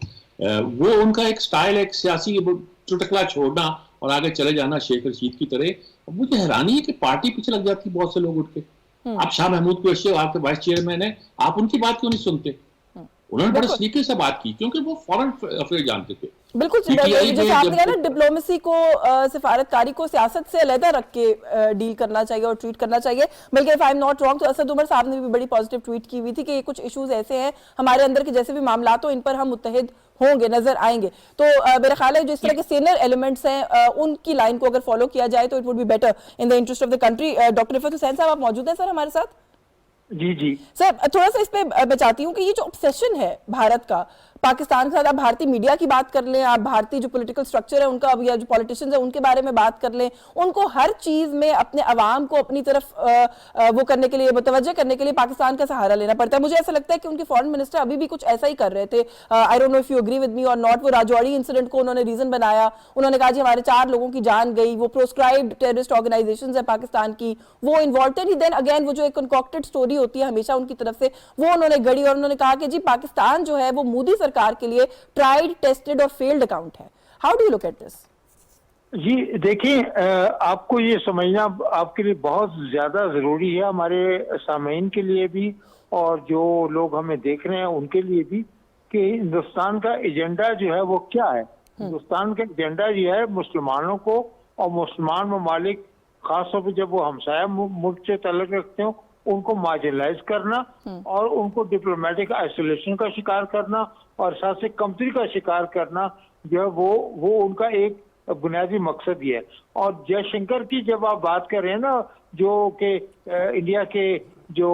वो उनका एक स्टाइल, एक सियासी चुटकला छोड़ना और आगे चले जाना शेख रशीद की तरह। मुझे हैरानी है कि पार्टी पीछे लग जाती बहुत से लोग उठ के। आप शाह महमूद कुरैशी आपके वाइस चेयरमैन है, आप उनकी बात क्यों नहीं सुनते? उन्होंने बड़े सलीके से बात की क्योंकि वो फॉरेन अफेयर जानते थे। बिल्कुल, जैसे आपने कहा ना, डिप्लोमेसी को, सिफारतकारी को सियासत से अलग रख के डील करना चाहिए और ट्रीट करना चाहिए। बल्कि if I am not wrong तो असद उमर साहब ने भी बड़ी पॉजिटिव ट्वीट की हुई थी कि कुछ इश्यूज ऐसे हैं हमारे अंदर के, जैसे भी मामला हो इन पर हम मुत्तहिद होंगे, नजर आएंगे। तो मेरा ख्याल है जो इस तरह के सीनियर एलिमेंट्स हैं उनकी लाइन को अगर फॉलो किया जाए तो it would be better in the interest of the country. Doctor Rifat Hussain साहब, आप मौजूद हैं सर हमारे साथ? जी सर, थोड़ा सा इस पे बचाती हूँ कि ये जो ऑब्सेशन है भारत का पाकिस्तान के साथ, आप भारतीय मीडिया की बात कर लें, आप भारतीय जो पॉलिटिकल स्ट्रक्चर है उनका, या जो पॉलिटिशियंस है उनके बारे में बात कर लें, उनको हर चीज में अपने अवाम को अपनी तरफ वो करने के लिए, मुतवज्जह करने के लिए पाकिस्तान का सहारा लेना पड़ता है। मुझे ऐसा लगता है कि उनके फॉरेन मिनिस्टर अभी भी कुछ ऐसा ही कर रहे थे। I don't know if you agree with me or not. वो राजौरी इंसिडेंट को उन्होंने रीजन बनाया, उन्होंने कहा जी हमारे 4 लोगों की जान गई, वो प्रोस्क्राइब्ड टेररिस्ट ऑर्गेनाइजेशन है पाकिस्तान की, वो इन्वॉल्व थे। देन अगेन वो जो एक कंकॉक्टेड स्टोरी होती है हमेशा उनकी तरफ से, वो उन्होंने गढ़ी और उन्होंने कहा कि जी पाकिस्तान जो है वो मोदी सरकार के लिए ट्राइड, टेस्टेड और फेल्ड अकाउंट है। How do you look at this? जी देखिए, आपको ये समझना आपके लिए बहुत ज्यादा जरूरी है, हमारे सामीन के लिए भी और जो लोग हमें देख रहे हैं उनके लिए भी, कि हिंदुस्तान का एजेंडा जो है वो क्या है। हिंदुस्तान का एजेंडा जो है मुसलमानों को और मुसलमान ममालिक, खासतौर पर जब वो हमसाया मुल्क से ताल्लुक रखते हो, उनको मार्जिनलाइज करना और उनको डिप्लोमेटिक आइसोलेशन का शिकार करना और साथ से कमतरी का शिकार करना, जो है वो उनका एक बुनियादी मकसद ही है। और जयशंकर की जब आप बात कर रहे हैं ना, जो कि इंडिया के जो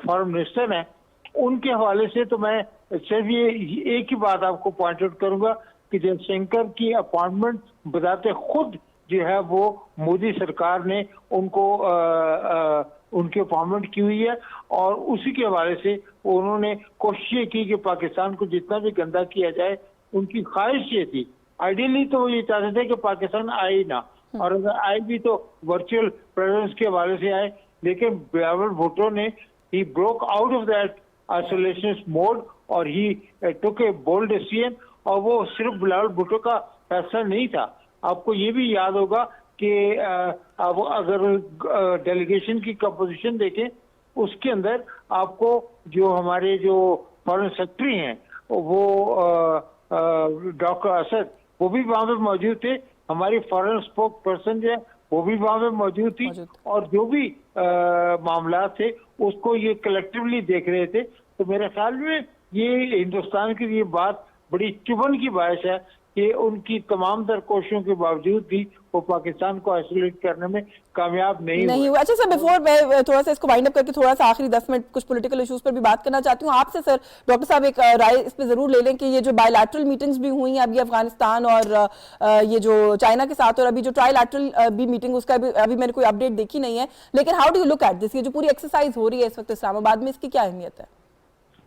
फॉरेन मिनिस्टर हैं, उनके हवाले से तो मैं सिर्फ ये एक ही बात आपको पॉइंट आउट करूंगा कि जयशंकर की अपॉइंटमेंट बजाते खुद जो है वो मोदी सरकार ने उनको उनकी अपॉइंटमेंट की हुई है, और उसी के हवाले से उन्होंने कोशिश ये की कि पाकिस्तान को जितना भी गंदा किया जाए। उनकी ख्वाहिश ये थी, आइडियली तो वो ये चाहते थे कि पाकिस्तान आए ही ना, और अगर आए भी तो वर्चुअल प्रेजेंस के हवाले से आए। लेकिन बिलावल भुट्टो ने he broke out of that isolationist mode और ही टुक ए बोल्ड डिसीजन। और वो सिर्फ बिलावल भुट्टो का फैसला नहीं था, आपको ये भी याद होगा कि अब अगर डेलीगेशन की कंपोजिशन देखें उसके अंदर आपको जो हमारे जो फॉरेन सेक्रेटरी हैं वो डॉक्टर असद वो भी वहां पे मौजूद थे, हमारी फॉरेन स्पोक पर्सन जो है वो भी वहां पे मौजूद थी, और जो भी मामला थे उसको ये कलेक्टिवली देख रहे थे। तो मेरे ख्याल में ये हिंदुस्तान की ये बात बड़ी चुभन की बात है कि उनकी तमाम तर कोशिशों के बावजूद भी वो पाकिस्तान को आइसोलेट करने में कामयाब नहीं हुआ। अच्छा सर, बिफोर मैं थोड़ा सा इसको वाइंड अप करके थोड़ा सा आखिरी 10 मिनट कुछ पॉलिटिकल इश्यूज पर भी बात करना चाहती हूँ आपसे। सर डॉक्टर साहब एक राय इस पे जरूर ले लें कि ये जो बायलैटरल मीटिंग्स भी हुई हैं अभी अफगानिस्तान और ये जो चाइना के साथ, और अभी जो ट्राइलैटरल भी मीटिंग उसका अभी मैंने कोई अपडेट देखी नहीं है, लेकिन how do you look at this, ये जो पूरी एक्सरसाइज हो रही है इस वक्त इस्लामाबाद में, इसकी क्या अहमियत है?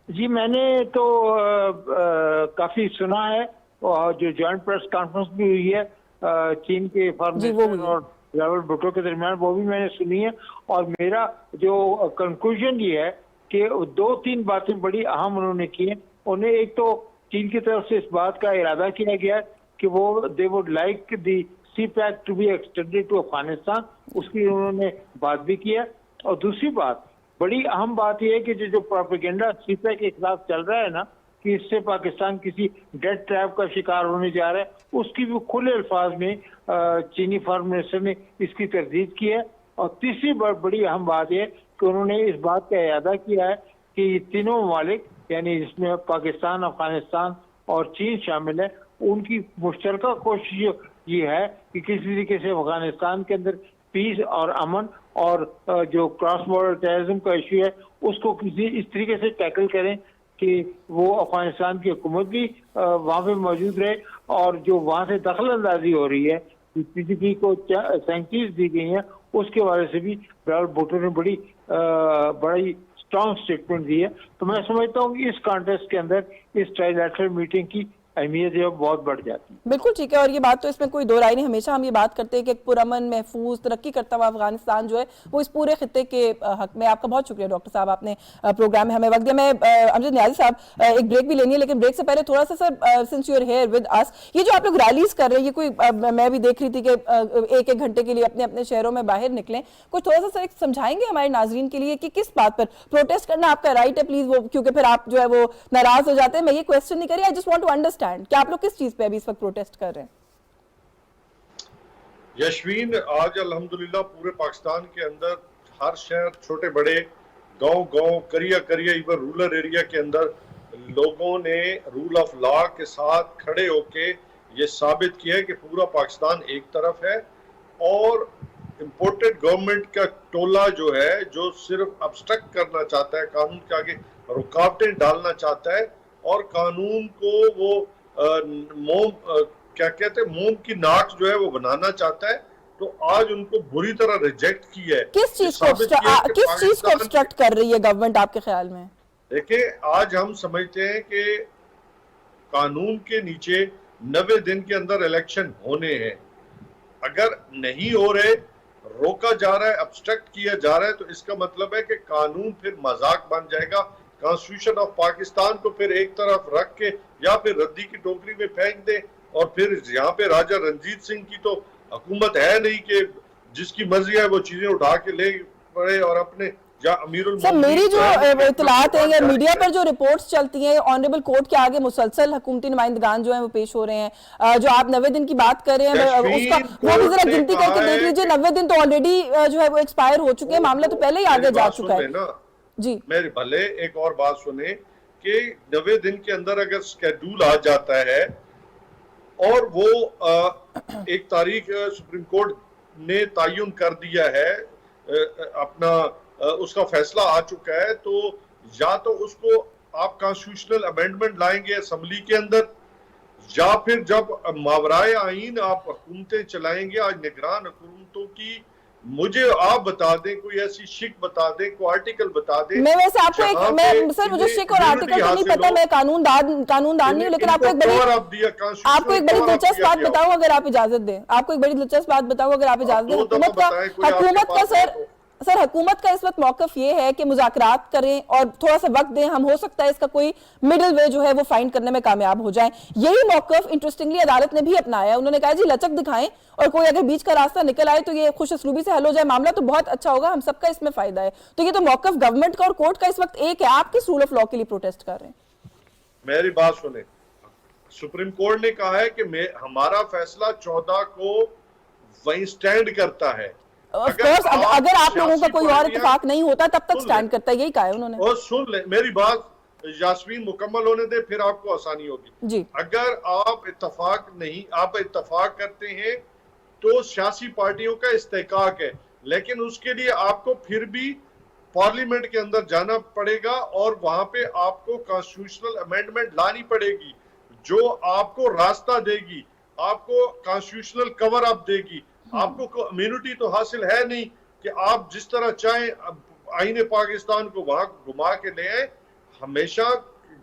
जी मैंने तो काफी सुना है, और जो जॉइंट प्रेस कॉन्फ्रेंस भी हुई है चीन के फॉरेन मिनिस्टर और बिलावल भुट्टो के दरमियान, वो भी मैंने सुनी है। और मेरा जो कंक्लूजन ये है कि 2-3 बातें बड़ी अहम उन्होंने की हैं। उन्हें एक तो चीन की तरफ से इस बात का इरादा किया गया कि वो they would like the CPEC to be extended to Afghanistan, उसकी उन्होंने बात भी किया। और दूसरी बात, बड़ी अहम बात यह है कि जो प्रोपेगेंडा CPEC के खिलाफ चल रहा है ना कि इससे पाकिस्तान किसी डेथ ट्रैप का शिकार होने जा रहा है, उसकी भी खुले अल्फाज में चीनी फॉरेन मिनिस्टर ने इसकी तरदीद की है। और तीसरी बड़ी अहम बात यह कि उन्होंने इस बात का इरादा किया है कि ये तीनों ममालिक यानी जिसमें पाकिस्तान, अफगानिस्तान और चीन शामिल है, उनकी मुश्तरका कोशिश ये है कि किसी तरीके से अफगानिस्तान के अंदर पीस और अमन और जो क्रॉस बॉर्डर टेररिज्म का इशू है उसको किसी इस तरीके से टैकल करें कि वो अफगानिस्तान की हुकूमत भी वहाँ पे मौजूद रहे, और जो वहाँ से दखल अंदाजी हो रही है, PDP को सैंक्शंस दी गई हैं, उसके वजह से भी बिलावल भुट्टो ने बड़ी स्ट्रॉन्ग स्टेटमेंट दी है। तो मैं समझता हूँ इस कॉन्टेक्स्ट के अंदर इस ट्राइलैटरल मीटिंग की अहमियत है बहुत बढ़ जाती है। बिल्कुल ठीक है, और ये बात तो इसमें कोई दो राय नहीं। हमेशा हम ये बात करते हैं कि एक पुरअमन, महफूज, तरक्की करता हुआ अफगानिस्तान जो है वो इस पूरे खित्ते के हक में। आपका बहुत शुक्रिया डॉक्टर साहब, आपने प्रोग्राम में हमें वक्त दिया। मैं अमजद न्याजी साहब, एक ब्रेक भी लेनी है, लेकिन ब्रेक से पहले थोड़ा सा sir, since you are here with us, ये जो आप लोग रैलीज कर रहे हैं, ये कोई मैं भी देख रही थी कि एक घंटे के लिए अपने अपने शहरों में बाहर निकलें, कुछ थोड़ा सा सर समझाएंगे हमारे नाजरीन के लिए कि किस बात पर प्रोटेस्ट करना आपका राइट है प्लीज, वो क्योंकि फिर आप जो है वो नाराज हो जाते हैं। मैं ये क्वेश्चन नहीं करी, I just want to understand कि आप लोग किस चीज पे अभी इस वक्त प्रोटेस्ट कर रहे हैं। यशवीन, आज अल्हम्दुलिल्लाह पूरे पाकिस्तान के अंदर हर शहर, छोटे बड़े, गांव, करिया इवन रूरल एरिया के अंदर लोगों ने रूल ऑफ लॉ के साथ खड़े होके ये साबित किया है कि पूरा पाकिस्तान एक तरफ है, और इम्पोर्टेड गवर्नमेंट का टोला जो है जो सिर्फ ऑब्स्ट्रक्ट करना चाहता है, कानून के आगे रुकावटें डालना चाहता है, और कानून को वो क्या कहते हैं मोम की नाक जो है वो बनाना चाहता है। तो आज उनको बुरी तरह रिजेक्ट किया है। किस चीज को ऑब्स्ट्रक्ट कर रही है गवर्नमेंट आपके ख्याल में? देखिए, आज हम समझते हैं कि कानून के नीचे 90 दिन के अंदर इलेक्शन होने हैं, अगर नहीं हो रहे, रोका जा रहा है, ऑब्स्ट्रक्ट किया जा रहा है, तो इसका मतलब है कि कानून फिर मजाक बन जाएगा। कॉन्स्टिट्यूशन ऑफ पाकिस्तान को फिर एक तरफ रख के या फिर रद्दी की टोकरी में फेंक दे, और फिर यहाँ पे राजा रंजीत सिंह की तो हुकूमत है नहीं कि जिसकी मर्जी है वो चीजें उठा के ले पड़े और अपने सर, मेरी जो इत्तलात है या मीडिया पर जो रिपोर्ट्स चलती हैं, ऑनरेबल कोर्ट के आगे मुसलसल हुकूमती नुमाइंदगान जो है वो पेश हो रहे हैं। जो आप 90 दिन की बात कर रहे हैं उसका वो भी जरा गिनती करके देख लीजिए। 90 दिन तो ऑलरेडी जो है वो एक्सपायर हो चुके हैं, मामला तो पहले ही आगे जा चुका है। जी मेरे भले एक और बात सुने कि 90 दिन के अंदर अगर स्केड्यूल आ जाता है और वो एक तारीख सुप्रीम कोर्ट ने तयन कर दिया है, अपना उसका फैसला आ चुका है, तो या तो उसको आप कॉन्स्टिट्यूशनल अमेंडमेंट लाएंगे असेंबली के अंदर, या फिर जब मावराए आइन आप हुकूमतें चलाएंगे, आज निगरान हुकूमतों की, मुझे आप बता दें, कोई ऐसी शिक बता दें, कोई आर्टिकल बता दें। मैं वैसे आपको एक, मैं सर मुझे शिक और आर्टिकल तो नहीं पता, मैं कानूनदान नहीं हूँ, लेकिन आपको एक बड़ी दिलचस्प बात बताऊं अगर आप इजाजत दें, आपको एक बड़ी दिलचस्प बात बताऊं अगर आप इजाजत दें। हुकूमत का इस वक्त मौकफ ये है कि मुज़ाकरात करें और थोड़ा सा वक्त दें, हम हो सकता है इसका कोई मिडिल वे जो है वो फाइंड करने में कामयाब हो जाएं। यही मौकफ इंटरेस्टिंगली अदालत ने भी अपनाया। उन्होंने कहा जी लचक दिखाएं और कोई अगर बीच का रास्ता निकल आए तो ये खुश असलूबी से हल हो जाए, मामला तो बहुत अच्छा होगा, हम सबका इसमें फायदा है। तो ये तो मौकफ गवर्नमेंट का और कोर्ट का इस वक्त एक है। आप किस रूल ऑफ लॉ के लिए प्रोटेस्ट कर रहे हैं? मेरी बात सुने, सुप्रीम कोर्ट ने कहा है कि हमारा फैसला 14 को वहीं स्टैंड करता है। अगर आप लोगों का कोई और इत्तेफाक नहीं होता तब तक स्टैंड करता है, यही कहा है उन्होंने। और सुन ले मेरी बात, यास्मीन मुकम्मल होने दे, फिर आपको आसानी होगी जी। अगर आप इत्तेफाक करते हैं तो सियासी पार्टियों का इस्तेकाक है, लेकिन उसके लिए आपको फिर भी पार्लियामेंट के अंदर जाना पड़ेगा और वहां पे आपको कॉन्स्टिट्यूशनल अमेंडमेंट लानी पड़ेगी जो आपको रास्ता देगी, आपको कॉन्स्टिट्यूशनल कवर अप देगी। आपको इम्यूनिटी तो हासिल है नहीं कि आप जिस तरह चाहें आईने पाकिस्तान को वहां घुमा के ले आए। हमेशा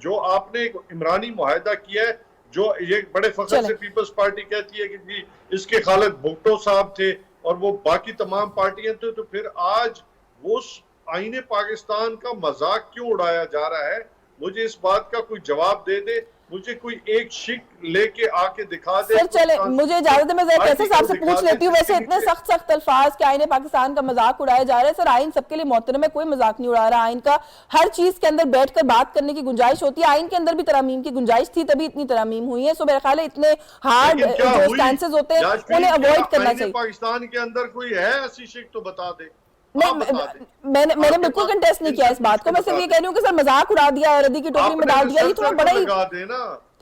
जो आपने इमरानी मुआहदा किया है, जो ये बड़े फख्र से पीपल्स पार्टी कहती है कि जी इसके खालिद भुट्टो साहब थे और वो बाकी तमाम पार्टियां थे, तो फिर आज वो आईने पाकिस्तान का मजाक क्यों उड़ाया जा रहा है? मुझे इस बात का कोई जवाब दे दे, मुझे कोई एक शिक लेके आके दिखा दे। सर चले, मुझे इजाजत है, मैं कैसे साहब से पूछ लेती हूँ। वैसे इतने सख्त अल्फाज के आईने पाकिस्तान का मजाक उड़ाया जा रहा है। सर आइन सबके लिए मोहतरम है, कोई मजाक नहीं उड़ा रहा। आइन का हर चीज के अंदर बैठकर बात करने की गुंजाइश होती है। आइन के अंदर भी तरामीम की गुंजाइश थी, तभी इतनी तरामीम हुई है। सो मेरा ख्याल है इतने हार्ड जो स्टैंसेस होते हैं उन्हें अवॉइड करना चाहिए। पाकिस्तान के अंदर कोई है ऐसी शिक तो बता दे। मैंने बिल्कुल कंटेस्ट नहीं किया इस बात को, मैं सिर्फ ये कह रही हूँ कि सर मजाक उड़ा दिया और रद्दी की टोकरी में डाल दिया, ये थोड़ा बड़ा ही।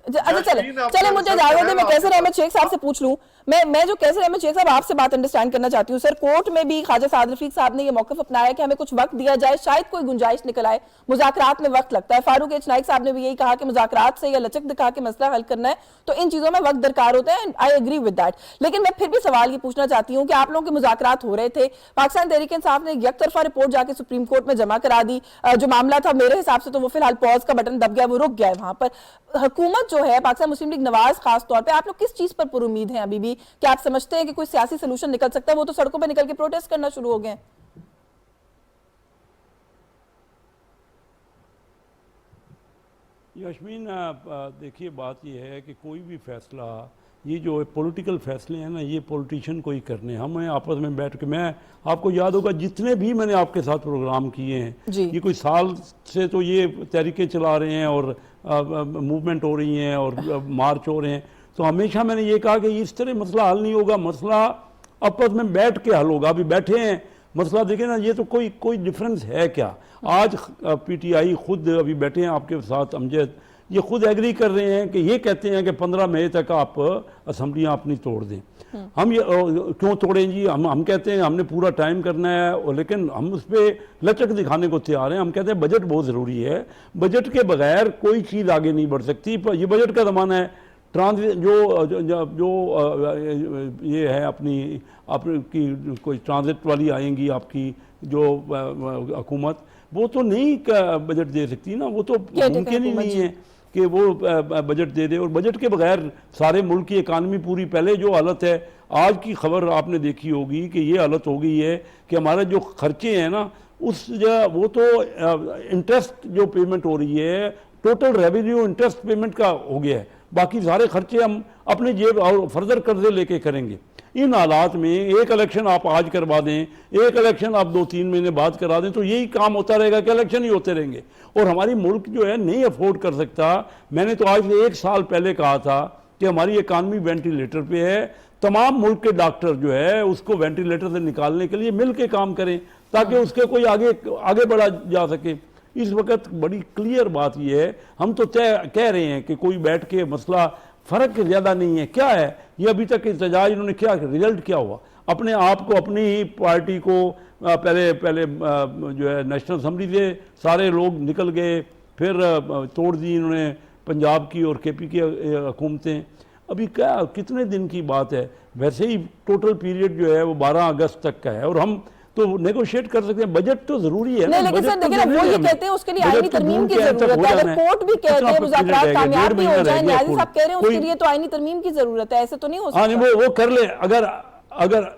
अच्छा चले मुझे इजाजत है, मैं कैसर अहमद शेख साहब से पूछ लूं। मैं जो कैसर अहमद शेख साहब आपसे बात अंडरस्टैंड करना चाहती हूँ। सर कोर्ट में भी ख्वाजा साद रफीक साहब ने ये मौकफ अपनाया कि हमें कुछ वक्त दिया जाए, शायद कोई गुंजाइश निकल आए। मुज़ाकरात में वक्त लगता है। फारूक एच नाइक साहब ने भी यही कहा कि मुज़ाकरात से या लचक दिखा के मसला हल करना है तो इन चीजों में वक्त दरकार होता है। I agree with that. लेकिन मैं फिर भी सवाल ये पूछना चाहती हूँ कि आप लोगों के मुज़ाकरात हो रहे थे, पाकिस्तान तहरीक इंसाफ ने एक तरफा रिपोर्ट जाके सुप्रीम कोर्ट में जमा करा दी। जो मामला था मेरे हिसाब से तो वो फिलहाल पॉज का बटन दब गया, वो रुक गया है वहां पर। हुकूमत जो है पाकिस्तान मुस्लिम लीग नवाज खास तौर पे, आप लोग किस चीज पर पुरुमीद हैं अभी भी? क्या आप समझते हैं कि कोई सियासी सलूशन निकल सकता है? वो तो सड़कों पे निकल के प्रोटेस्ट करना शुरू हो गए हैं। यास्मीन देखिए बात ये है कि कोई भी फैसला, ये जो पॉलिटिकल फैसले हैं ना, ये पॉलिटिशियन को ही करने, हमें आपस में बैठ के, मैं आपको याद होगा जितने भी मैंने आपके साथ प्रोग्राम किए हैं, ये कोई साल से तो ये तहरीकें चला रहे हैं और मूवमेंट हो रही हैं और मार्च हो रहे हैं, तो हमेशा मैंने ये कहा कि इस तरह मसला हल नहीं होगा, मसला आपस में बैठ के हल होगा। अभी बैठे हैं मसला देखें ना, ये तो कोई डिफरेंस है क्या? आज पीटीआई खुद अभी बैठे हैं आपके साथ अमजद, ये खुद एग्री कर रहे हैं कि ये कहते हैं कि 15 मई तक आप असम्बलियाँ अपनी तोड़ दें। हम ये क्यों तोड़ें जी? हम कहते हैं हमने पूरा टाइम करना है, और लेकिन हम उस पर लचक दिखाने को तैयार हैं। हम कहते हैं बजट बहुत ज़रूरी है, बजट के बगैर कोई चीज़ आगे नहीं बढ़ सकती। ये बजट का ज़माना है। जो ये है आपकी कोई ट्रांजिट वाली आएंगी आपकी जो हुकूमत, वो तो नहीं बजट दे सकती ना, वो तो मुमकिन ही नहीं है कि वो बजट दे दे। और बजट के बगैर सारे मुल्क की इकानमी पूरी, पहले जो हालत है, आज की खबर आपने देखी होगी कि ये हालत हो गई है कि हमारे जो खर्चे हैं ना, उस वो तो इंटरेस्ट जो पेमेंट हो रही है, टोटल रेवेन्यू इंटरेस्ट पेमेंट का हो गया है, बाकी सारे खर्चे हम अपने जेब और फर्दर कर्जे लेके करेंगे। इन हालात में एक इलेक्शन आप आज करवा दें, एक इलेक्शन आप 2-3 महीने बाद करा दें, तो यही काम होता रहेगा कि इलेक्शन ही होते रहेंगे और हमारी मुल्क जो है नहीं अफोर्ड कर सकता। मैंने तो आज से 1 साल पहले कहा था कि हमारी इकानमी वेंटिलेटर पे है, तमाम मुल्क के डॉक्टर जो है उसको वेंटिलेटर से निकालने के लिए मिल के काम करें ताकि उसके कोई आगे बढ़ा जा सके। इस वक्त बड़ी क्लियर बात यह है, हम तो कह रहे हैं कि कोई बैठ के मसला, फ़र्क ज़्यादा नहीं है। क्या है ये अभी तक एहतजाज, इन्होंने क्या रिजल्ट क्या हुआ? अपने आप को, अपनी ही पार्टी को पहले जो है नेशनल असम्बली से सारे लोग निकल गए, फिर तोड़ दी इन्होंने पंजाब की और केपी की हुकूमतें, अभी क्या कितने दिन की बात है, वैसे ही टोटल पीरियड जो है वो 12 अगस्त तक का है और हम तो नेगोशिएट कर सकते हैं। बजट तो जरूरी है नहीं, लेकिन सर देखिए ना, वो ये कहते हैं उसके लिए आईनी तरमीम की जरूरत है। अगर कोर्ट भी कहते हैं मुज़ाकरात कामयाब भी हो जाए, न्यायाधीश साहब कह रहे हैं उसके लिए तो आईनी तरमीम की जरूरत है, ऐसे तो नहीं हो सकता। हाँ, वो कर ले, अगर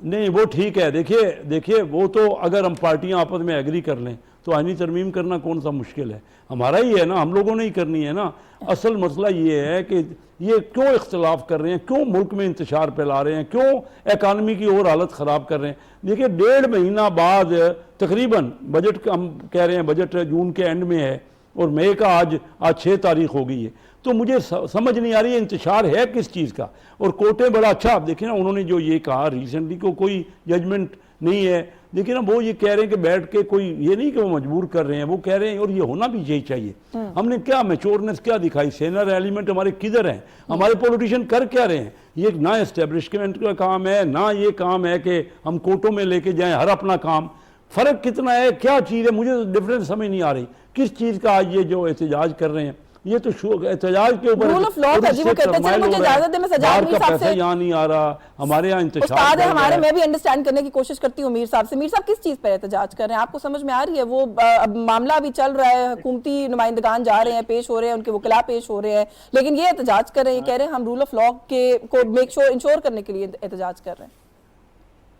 नहीं वो ठीक है। देखिए वो तो अगर हम पार्टियां आपस में एग्री कर लें तो आईनी तरमीम करना कौन सा मुश्किल है, हमारा ही है ना, हम लोगों ने ही करनी है ना। असल मसला ये है कि ये क्यों इख्तलाफ कर रहे हैं, क्यों मुल्क में इंतशार फैला रहे हैं, क्यों एकानमी की और हालत ख़राब कर रहे हैं। देखिए 1.5 महीना बाद तकरीबन बजट हम कह रहे हैं, बजट जून के एंड में है और मई का आज 6 तारीख हो गई है, तो मुझे समझ नहीं आ रही है इंतशार है किस चीज़ का। और कोर्टें बड़ा अच्छा, आप देखिए ना उन्होंने जो ये कहा रिसेंटली को कोई जजमेंट नहीं है, देखिए ना वो ये कह रहे हैं कि बैठ के कोई ये नहीं कि वो मजबूर कर रहे हैं, वो कह रहे हैं और ये होना भी यही चाहिए। हमने क्या मैच्योरनेस क्या दिखाई, सेनर एलिमेंट हमारे किधर हैं, हमारे पॉलिटिशियन कर क्या रहे हैं। ये ना एस्टेब्लिशमेंट का काम है, ना ये काम है कि हम कोर्टों में लेके जाएं हर अपना काम। फ़र्क कितना है, क्या चीज़ है, मुझे डिफरेंस समझ नहीं आ रही किस चीज़ का आज ये जो एहतजाज कर रहे हैं, ये तो एहतजाज के ऊपर रूल ऑफ लॉ का जी वो कहते हैं। मुझे इजाजत दें, मैं सजाद मीर साहब से, यहाँ नहीं आ रहा, हमारे यहाँ इंतजार उस्ताद है हमारे, मैं भी अंडरस्टैंड करने की कोशिश करती हूँ मीर साहब से। मीर साहब किस चीज पर एहतजाज कर रहे हैं, आपको समझ में आ रही है? वो अब मामला अभी चल रहा है, हुकूमती नुमाइंदगान जा रहे हैं, पेश हो रहे हैं, उनके वकला पेश हो रहे हैं, लेकिन ये एहतजाज कर रहे हैं, ये कह रहे हैं हम रूल ऑफ लॉ को मेक श्योर इंश्योर करने के लिए एहतजाज कर रहे हैं।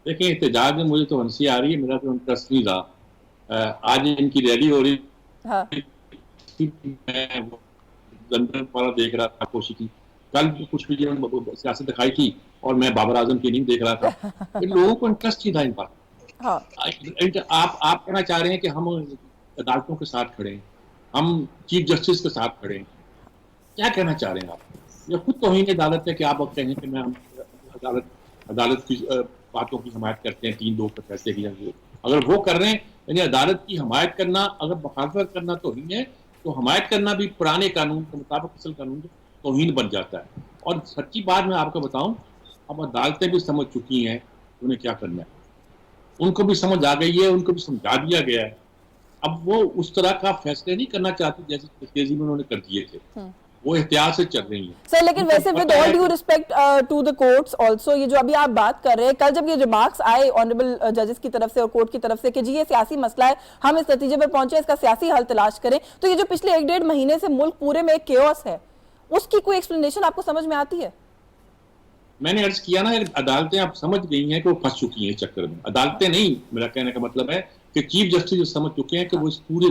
देखिए एहतजाज में मुझे तो हंसी आ रही है, मेरा तो इंटरेस्ट नहीं रहा। आज इनकी रैली हो रही, हाँ लंदन वाला देख रहा था, कोशिश की कल कुछ वीडियो सियासत दिखाई थी और मैं बाबर आजम की नहीं देख रहा था। लोगों को इंटरेस्ट ही था इन पर। हाँ। आप कहना चाह रहे हैं कि हम अदालतों के साथ खड़े हैं, हम चीफ जस्टिस के साथ खड़े हैं, क्या कहना चाह रहे हैं आप? ये खुद तौहीन अदालत है कि आप अब कहें कि मैं अदालत की बातों की हमायत करते हैं, 3-2 के फैसले की। अगर वो कर रहे हैं यानी अदालत की हमायत करना, अगर मुखालफत करना तौहीन है तो हमायत करना भी पुराने कानून के मुताबिक असल कानून के तौहीन बन जाता है। और सच्ची बात मैं आपको बताऊं, अब अदालतें भी समझ चुकी हैं उन्हें क्या करना है, उनको भी समझ आ गई है, उनको भी समझा दिया गया है। अब वो उस तरह का फैसले नहीं करना चाहती जैसे तेजी में उन्होंने कर दिए थे, वो एहतियात से चल रही है। सर लेकिन वैसे with all due respect to the courts also, ये जो अभी आप बात कर रहे हैं, कल जब ये रिमार्क्स आए ऑनरेबल जजेस की तरफ से और कोर्ट की तरफ से कि जी ये सियासी मसला है, हम इस नतीजे पर पहुंचे, इसका सियासी हल तलाश करें, तो ये जो पिछले 1-1.5 महीने से मुल्क पूरे में एक केओस है, उसकी कोई एक्सप्लेनेशन आपको समझ में आती है? मैंने अर्ज किया ना, अदालतें आप समझ गई हैं कि वो फंस चुकी हैं इस चक्कर में। अदालतें नहीं, मेरा कहने का मतलब है कि चीफ जस्टिस समझ चुके हैं कि वो इस पूरे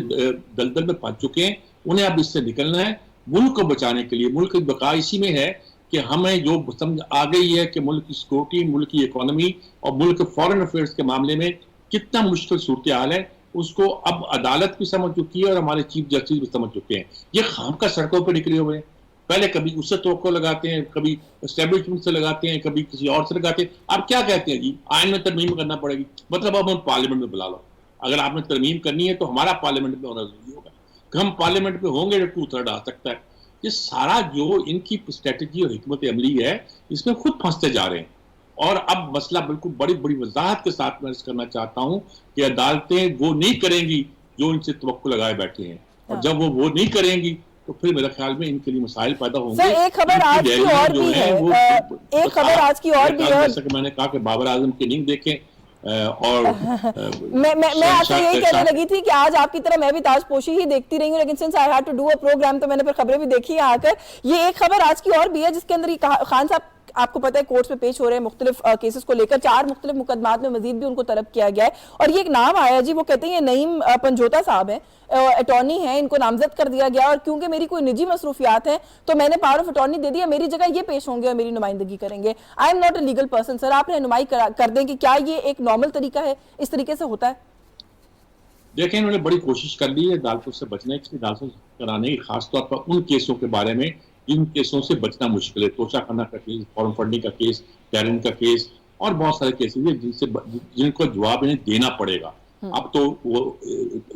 दलदल में फंस चुके हैं, उन्हें अब इससे निकलना है। मुल्क को बचाने के लिए, मुल्क की बका इसी में है कि हमें जो समझ आ गई है कि मुल्क की सिक्योरिटी, मुल्क की इकोनॉमी और मुल्क के फॉरेन अफेयर्स के मामले में कितना मुश्किल सूरत हाल है, उसको अब अदालत भी समझ चुकी है और हमारे चीफ जस्टिस भी समझ चुके हैं। ये खामखा सड़कों पर निकले हुए हैं, पहले कभी उससे तवक्को लगाते हैं, कभी एस्टेब्लिशमेंट से लगाते हैं, कभी किसी और से लगाते हैं। आप क्या कहते हैं जी आइन में तरमीम करना पड़ेगी, मतलब अब हम पार्लियामेंट में बुला लो। अगर आपने तरमीम करनी है तो हमारा पार्लियामेंट में होना जरूरी होगा, हम पार्लियामेंट में होंगे तो 2/3 आ सकता है। ये सारा जो इनकी स्ट्रेटजी और हिकमत अमली है, इसमें खुद फंसते जा रहे हैं। और अब मसला बिल्कुल बड़ी बड़ी वजाहत के साथ मैं अर्ज करना चाहता हूं कि अदालतें वो नहीं करेंगी जो इनसे तवक्को लगाए बैठे हैं, और जब वो नहीं करेंगी तो फिर मेरे ख्याल में इनके लिए मसाइल पैदा होंगे। सर एक खबर आज की और भी है, एक खबर आज की और भी है, जैसा कि मैंने कहा कि बाबर आजम की नींद देखें और मैं आपसे यही कहने लगी थी कि आज आपकी तरह मैं भी ताजपोशी ही देखती रही हूँ, लेकिन since I had to do a program तो मैंने फिर खबरें भी देखी है आकर। ये एक खबर आज की और भी है जिसके अंदर खान साहब आपको पता है कोर्ट्स में पेश हो रहे हैं मुख्तलिफ केसेस को लेकर, 4 मुख्तलिफ मुकदमात में मजीद भी उनको तलब किया गया है। और ये एक नाम आया जी, वो कहते हैं ये नईम पंजोता साहब हैं, अटॉर्नी हैं, इनको नामजद कर दिया गया और क्योंकि मेरी कोई निजी मसरूफियात हैं तो मैंने पावर ऑफ अटॉर्नी दे दिया, मेरी जगह ये पेश होंगे और मेरी नुमाइंदगी करेंगे। I am not a legal person. Sir आप रहनुमाई कर दें कि क्या ये एक नॉर्मल तरीका है, इस तरीके से होता है? देखें, इन्होंने बड़ी कोशिश कर ली है अदालतों से बचने की, अदालतों से कराने की, खासतौर पर उन केसों के बारे में इन केसों से बचना मुश्किल है। तोशा खाना का केस, फॉर्म फंडिंग का केस, टैरिन का केस और बहुत सारे केसेस हैं जिनको जवाब इन्हें देना पड़ेगा। अब तो वो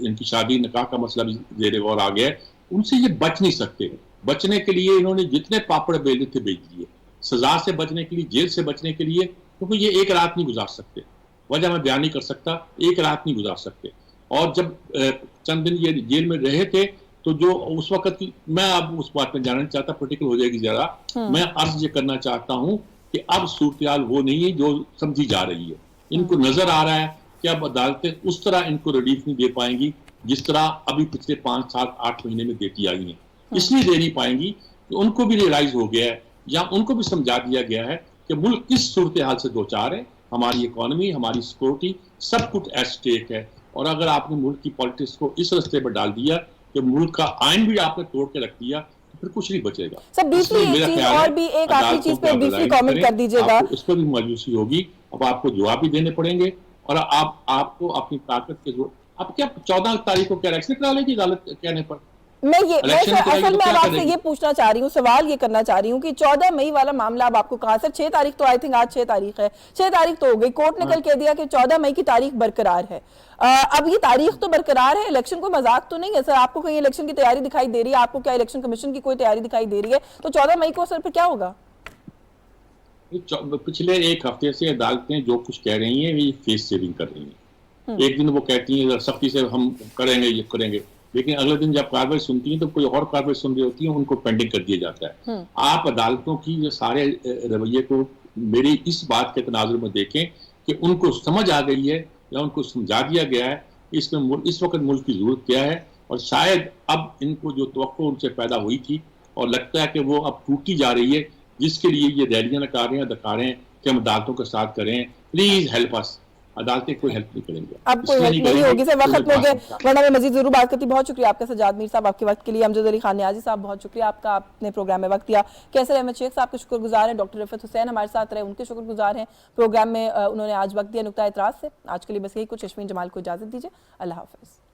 इनकी शादी निकाह का मसला भी जेर गौर आ गया है, उनसे ये बच नहीं सकते। बचने के लिए इन्होंने जितने पापड़ बेले थे बेच दिए, सजा से बचने के लिए, जेल से बचने के लिए, क्योंकि ये एक रात नहीं गुजार सकते। वजह मैं बयान नहीं कर सकता, एक रात नहीं गुजार सकते। और जब चंद दिन ये जेल में रहे थे तो जो उस वक्त की, मैं अब उस बात में जानना चाहता, पोलिटिकल हो जाएगी जरा, मैं अर्ज ये करना चाहता हूं कि अब सूरत वो नहीं है जो समझी जा रही है। इनको नजर आ रहा है कि अब अदालतें उस तरह इनको रिलीफ नहीं दे पाएंगी जिस तरह अभी पिछले 5, 7, 8 महीने में देती आई हैं। इसलिए दे नहीं पाएंगी कि उनको भी रियलाइज हो गया है या उनको भी समझा दिया गया है कि मुल्क किस सूरत हाल से दो चार है, हमारी इकोनॉमी, हमारी सिक्योरिटी, सब कुछ एट स्टेक है। और अगर आपने मुल्क की पॉलिटिक्स को इस रास्ते पर डाल दिया कि मुल्क का आइन भी आपने तोड़ के रख दिया, तो फिर कुछ नहीं बचेगा। सर ब्रीफली एक चीज और भी, एक आखिरी चीज पे ब्रीफली कमेंट कर दीजिएगा। इस पर भी मायूसी होगी, अब आपको जवाब भी देने पड़ेंगे और आपको अपनी ताकत के जोर, अब क्या 14 तारीख को क्या इलेक्शन करा लेगी गलत कहने पर? मैं असल में अब आपसे ये पूछना चाह रही हूँ, सवाल ये करना चाह रही हूँ कि 14 मई वाला मामला अब आपको कहाँ, सर 6 तारीख तो आई थिंक आज 6 तारीख है, 6 तारीख तो हो गई, कोर्ट ने कल कह दिया कि 14 मई की तारीख बरकरार है। अब ये तारीख तो बरकरार है, इलेक्शन को मजाक तो नहीं है सर? आपको कहीं इलेक्शन की तैयारी दिखाई दे रही है? आपको क्या इलेक्शन कमीशन की कोई तैयारी दिखाई दे रही है? तो 14 मई को सर फिर क्या होगा? पिछले एक हफ्ते से अदालतें जो कुछ कह रही हैं ये फेस सेविंग कर रही हैं। एक दिन वो कहती हैं सख्ती से हम करेंगे, ये करेंगे, लेकिन अगले दिन जब कार्रवाई सुनती हैं तो कोई और कार्रवाई सुन रही होती है, उनको पेंडिंग कर दिया जाता है। आप अदालतों की ये सारे रवैये को मेरी इस बात के तनाजुर में देखें कि उनको समझ आ गई है या उनको समझा दिया गया है इसमें इस वक्त मुल्क की जरूरत क्या है, और शायद अब इनको जो तवक्को उनसे पैदा हुई थी और लगता है कि वो अब टूटी जा रही है, जिसके लिए ये रैलियां दिखा रहे हैं कि हम अदालतों के साथ करें, प्लीज हेल्प अस। अदालतें कोई हेल्प नहीं करेंगे, अब कोई हेल्प नहीं होगी सर, वक्त हो गया, वरना मैं मजीद जरूर बात करती। बहुत शुक्रिया आपका सजाद मीर साहब, आपके वक्त के लिए। अमजद अली खान नियाजी साहब बहुत शुक्रिया आपका, आपने प्रोग्राम में वक्त दिया। कैसर अहमद शेख साहब के शुक्रगुजार हैं, डॉक्टर रफत हुसैन हमारे साथ रहे, उनके शुक्रगुजार हैं, प्रोग्राम में उन्होंने आज वक्त दिया नुक्ता एतराज से। आज के लिए बस यही कुछ। यशवीन जमाल को इजाजत दीजिए, अल्लाह हाफिज।